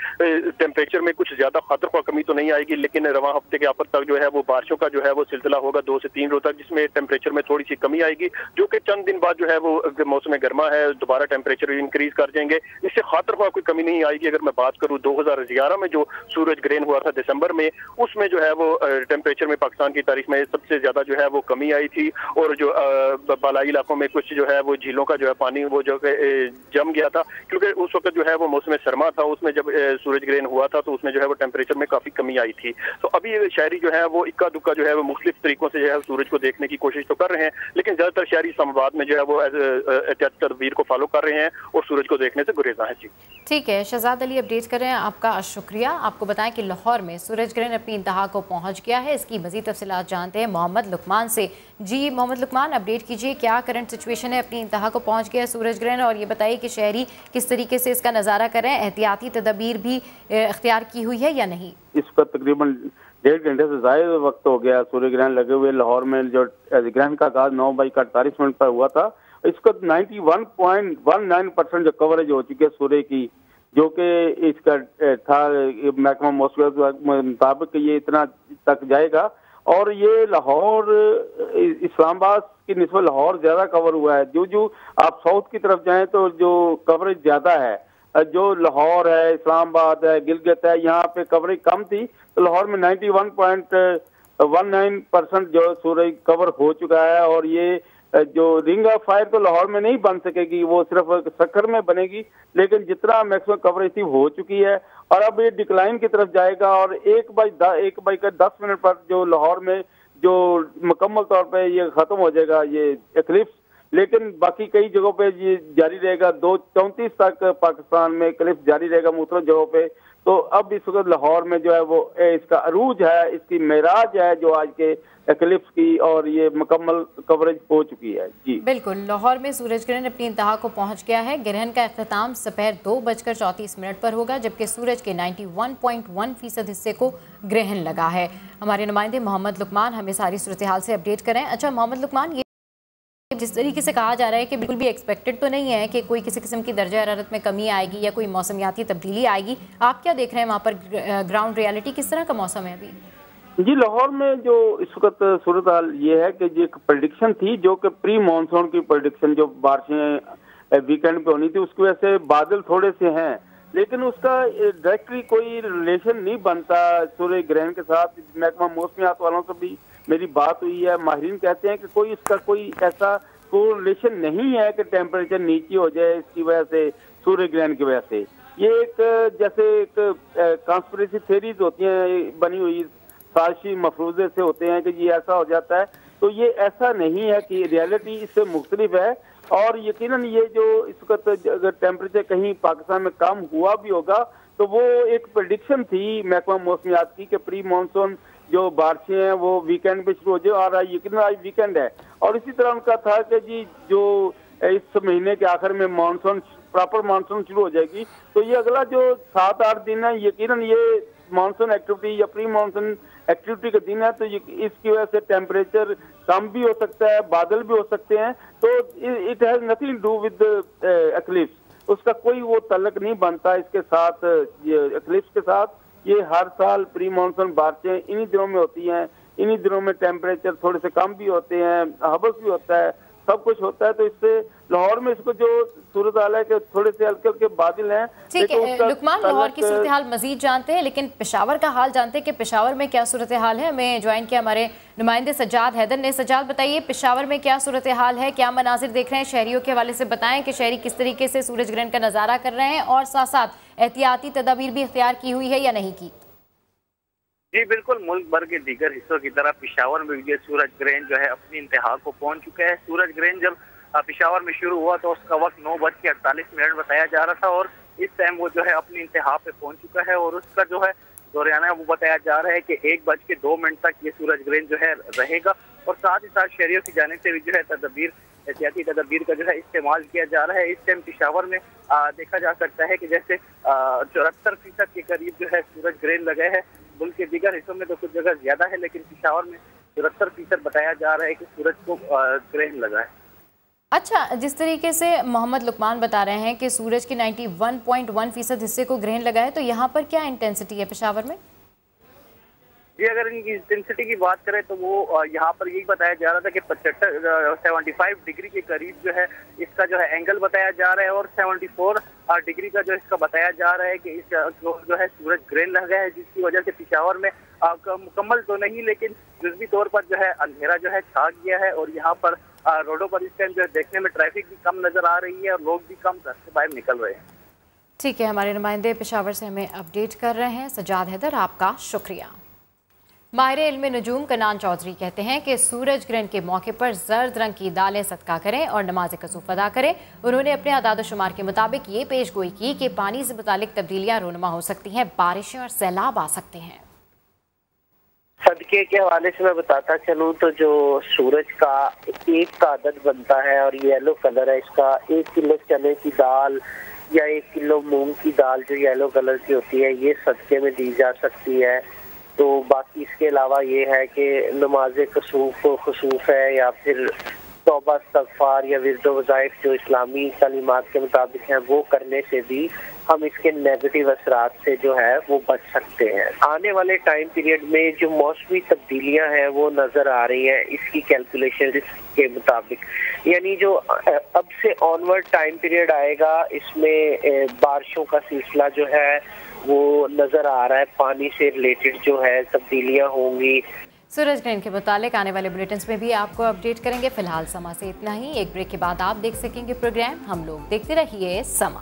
टेम्परेचर में कुछ ज्यादा खतर का कमी तो नहीं आएगी, लेकिन रवां हफ्ते के आखिर तक जो है वो बारिशों का जो है वो सिलसिला होगा 2 से 3 रोज तक, जिसमें टेम्परेचर में थोड़ी सी कमी आएगी जो कि चंद दिन बाद जो है वो मौसम गर्मा है दोबारा टेम्परेचर इंक्रीज कर देंगे। इससे खतर का कोई कमी नहीं आएगी। अगर मैं बात करूँ 2011 में जो सूरज ग्रहण हुआ था दिसंबर में, उसमें जो है वो टेम्परेचर में पाकिस्तान की तारीख में सबसे ज्यादा जो है वो कमी आई थी और जो बालाई इलाकों में कुछ जो है वो झीलों का जो है पानी वो जो जम गया था क्योंकि उस वक्त जो है वो मौसम सरमा था। उसमें जब सूरज ग्रहण हुआ था तो उसमें जो है वो टेम्परेचर में काफी कमी आई थी। तो अभी शहरी जो है वो इक्का दुक्का जो है वो मुख्तलिफ तरीकों से जो है सूरज को देखने की कोशिश तो कर रहे हैं, लेकिन ज्यादातर शहरी इस्लामाबाद में जो है वो एहतियाती तदबीर को फॉलो कर रहे हैं और सूरज को देखने से गुरेजा है। जी ठीक है, शहजाद अली अपडेट कर रहे हैं, आपका शुक्रिया। आपको बताएं कि लाहौर में सूरज ग्रहण अपनी इंतहा को पहुंच गया है। इसकी मजीद तफसीलात जानते हैं मोहम्मद लुकमान से। जी मोहम्मद लुकमान, अपडेट कीजिए, क्या करंट सिचुएशन है? अपनी इंतहा को पहुंच गया है सूरज ग्रहण और ये बताइए कि शहरी किस तरीके से इसका नज़ारा कर रहे हैं, एहतियाती तदबीर भी इख्तियार की हुई है या नहीं? इस पर तकरीबन 1.5 घंटे से ज़्यादा वक्त हो गया सूर्य ग्रहण लगे हुए। लाहौर में जो ग्रहण का आगाज 9:48 पर हुआ था, इसका 91.19% जो कवरेज हो चुकी है सूर्य की, जो कि इसका था महकमा मौसम के मुताबिक ये इतना तक जाएगा और ये लाहौर इस्लामाबाद की निस्बत लाहौर ज्यादा कवर हुआ है। जो आप साउथ की तरफ जाएं तो जो कवरेज ज्यादा है, जो लाहौर है, इस्लामाबाद है, गिलगित है, यहाँ पे कवरेज कम थी। तो लाहौर में 91.19% जो सूरज कवर हो चुका है और ये जो रिंग ऑफ फायर तो लाहौर में नहीं बन सकेगी, वो सिर्फ सक्खर में बनेगी, लेकिन जितना मैक्सिमम कवरेज थी हो चुकी है और अब ये डिक्लाइन की तरफ जाएगा और 1:10 पर जो लाहौर में जो मुकम्मल तौर पे ये खत्म हो जाएगा ये एक्लिप्स, लेकिन बाकी कई जगहों पे ये जारी रहेगा। 2:34 तक पाकिस्तान में एक्लिप्स जारी रहेगा, मुख्तलिफ जगहों पे तो अब इस वक्त लाहौर में जो है वो इसका अरूज है, इसकी मेराज है जो आज के एक्लिप्स की, और ये मुकम्मल कवरेज हो चुकी है। जी बिल्कुल, लाहौर में सूरज ग्रहण अपनी इंतहा को पहुंच गया है। ग्रहण का अख्ताम दोपहर 2:34 पर होगा, जबकि सूरज के 91.1% हिस्से को ग्रहण लगा है। हमारे नुमाइंदे मोहम्मद लुकमान हमें सारी सूरत हाल से अपडेट करें। अच्छा मोहम्मद लुकमान, ये जिस तरीके से कहा जा रहा है कि बिल्कुल भी एक्सपेक्टेड तो नहीं है कि कोई किसी किस्म की दर्जा हरारत में कमी आएगी या कोई मौसमियाती तब्दीली आएगी, आप क्या देख रहे हैं वहाँ पर ग्राउंड रियलिटी किस तरह का मौसम है अभी? जी, लाहौर में जो इस वक्त सूरत हाल ये है कि जो एक प्रेडिक्शन थी, जो कि प्री मानसून की प्रेडिक्शन, जो बारिशें वीकेंड पे होनी थी, उसकी वजह से बादल थोड़े से हैं, लेकिन उसका डायरेक्टली कोई रिलेशन नहीं बनता सूर्य ग्रहण के साथ। महकमा मौसमियात वालों से भी मेरी बात हुई है, माहिरीन कहते हैं कि कोई इसका कोई ऐसा कोरिलेशन नहीं है कि टेम्परेचर नीचे हो जाए इसकी वजह से, सूर्य ग्रहण की वजह से। ये एक जैसे एक कॉन्स्पिरेसी थ्योरीज होती हैं बनी हुई, साजिशी मफरूजे से होते हैं कि ये ऐसा हो जाता है, तो ये ऐसा नहीं है कि रियलिटी इससे मुख्तलिफ है। और यकीनन ये जो इस वक्त अगर टेम्परेचर कहीं पाकिस्तान में कम हुआ भी होगा तो वो एक प्रेडिक्शन थी महकमा मौसमियात की कि प्री मानसून जो बारिशें हैं वो वीकेंड पे शुरू हो जाए, और यकीनन आज वीकेंड है। और इसी तरह उनका था कि जी जो इस महीने के आखिर में मानसून प्रॉपर मानसून शुरू हो जाएगी, तो ये अगला जो 7-8 दिन है यकीनन ये मानसून एक्टिविटी या प्री मानसून एक्टिविटी का दिन है, तो इसकी वजह से टेम्परेचर कम भी हो सकता है, बादल भी हो सकते हैं। तो it has nothing do with eclipse, उसका कोई वो तल्लक नहीं बनता इसके साथ, ये एक्लिप्स के साथ। ये हर साल प्री मानसून बारिशें इन्हीं दिनों में होती हैं, इन्हीं दिनों में टेम्परेचर थोड़े से कम भी होते हैं, हवस भी होता है, सब कुछ होता है। तो इससे लाहौर में इसको जो सूरत हाल है कि थोड़े से हल्के हल्के बादल हैं। ठीक है लुकमान, लाहौर की सूरत हाल मजीद जानते हैं, लेकिन पेशावर का हाल जानते हैं कि पेशावर में क्या सूरत हाल है। हमें ज्वाइन किया हमारे नुमाइंदे सज्जाद हैदर ने। सज्जाद बताइए पेशावर में क्या सूरत हाल है, क्या मनाजिर देख रहे हैं, शहरियों के हवाले से बताएं कि शहरी किस तरीके से सूरज ग्रहण का नज़ारा कर रहे हैं, और साथ साथ एहतियाती तदाबीर भी इख्तियार की हुई है या नहीं की? जी बिल्कुल, मुल्क भर के दीगर हिस्सों की तरह पेशावर में भी सूरज ग्रहण जो है अपनी इंतहा को पहुंच चुका है। सूरज ग्रहण जब पेशावर में शुरू हुआ तो उसका वक्त 9:48 बताया जा रहा था, और इस टाइम वो जो है अपनी इंतहा पे पहुंच चुका है, और उसका जो है दौराना है वो बताया जा रहा है कि 1:02 तक ये सूरज ग्रहण जो है रहेगा। और साथ ही साथ शहरियों की जानिब से भी जो है एहतियाती तदबीर का जो है इस्तेमाल किया जा रहा है। इस टाइम पेशावर में देखा जा सकता है कि जैसे 74% के करीब जो है सूरज ग्रहण लगे है। मुल्क के दीगर हिस्सों में तो कुछ जगह ज्यादा है, लेकिन पेशावर में 74% बताया जा रहा है कि सूरज को ग्रहण लगा है। अच्छा, जिस तरीके से मोहम्मद लुकमान बता रहे हैं कि सूरज के 91.1% हिस्से को ग्रहण लगा है, तो यहाँ पर क्या इंटेंसिटी है पेशावर में? जी अगर इनकी इंटेंसिटी की बात करें तो वो यहाँ पर यही बताया जा रहा था कि 75 डिग्री के करीब जो है इसका जो है एंगल बताया जा रहा है, और 74 डिग्री का जो इसका बताया जा रहा है कि इस जो है सूरज ग्रहण लगा है, जिसकी वजह से पेशावर में मुकम्मल तो नहीं लेकिन जुज़वी तौर पर जो है अंधेरा जो है छा गया है। और यहाँ पर रोडों पर इस टाइम जो है देखने में ट्रैफिक भी कम नजर आ रही है और लोग भी कम घर से बाहर निकल रहे हैं। ठीक है, हमारे नुमाइंदे पेशावर से हमें अपडेट कर रहे हैं। सज्जाद हैदर, आपका शुक्रिया। माहिर इल्म नजूम कनान चौधरी कहते हैं कि सूरज ग्रहण के मौके पर जर्द रंग की दालें सदका करें और नमाज कसूफ अदा करें। उन्होंने अपने आदाद शुमार के मुताबिक ये पेश गोई की कि पानी से मुतालिक तब्दीलियाँ रोनुमा हो सकती हैं, बारिशें और सैलाब आ सकते हैं। सदके के हवाले से मैं बताता चलूँ तो जो सूरज का एक का अदद बनता है और येलो कलर है, इसका 1 किलो चने की दाल या 1 किलो मूंग की दाल जो येलो कलर की होती है, ये सदके में दी जा सकती है। तो बाकी इसके अलावा ये है कि नमाज खसूफ है या फिर तौबा इस्तग़फ़ार या विर्द वज़ाइफ जो इस्लामी तालीमात के मुताबिक हैं वो करने से भी हम इसके नेगेटिव असरात से जो है वो बच सकते हैं। आने वाले टाइम पीरियड में जो मौसमी तब्दीलियां हैं वो नजर आ रही हैं इसकी कैलकुलेशन के मुताबिक, यानी जो अब से ऑनवर्ड टाइम पीरियड आएगा इसमें बारिशों का सिलसिला जो है वो नजर आ रहा है, पानी से रिलेटेड जो है तब्दीलियां होंगी। सूरज ग्रहण के मुतालिक आने वाले बुलेटिन्स में भी आपको अपडेट करेंगे। फिलहाल समा से इतना ही। एक ब्रेक के बाद आप देख सकेंगे प्रोग्राम हम लोग। देखते रहिए समा।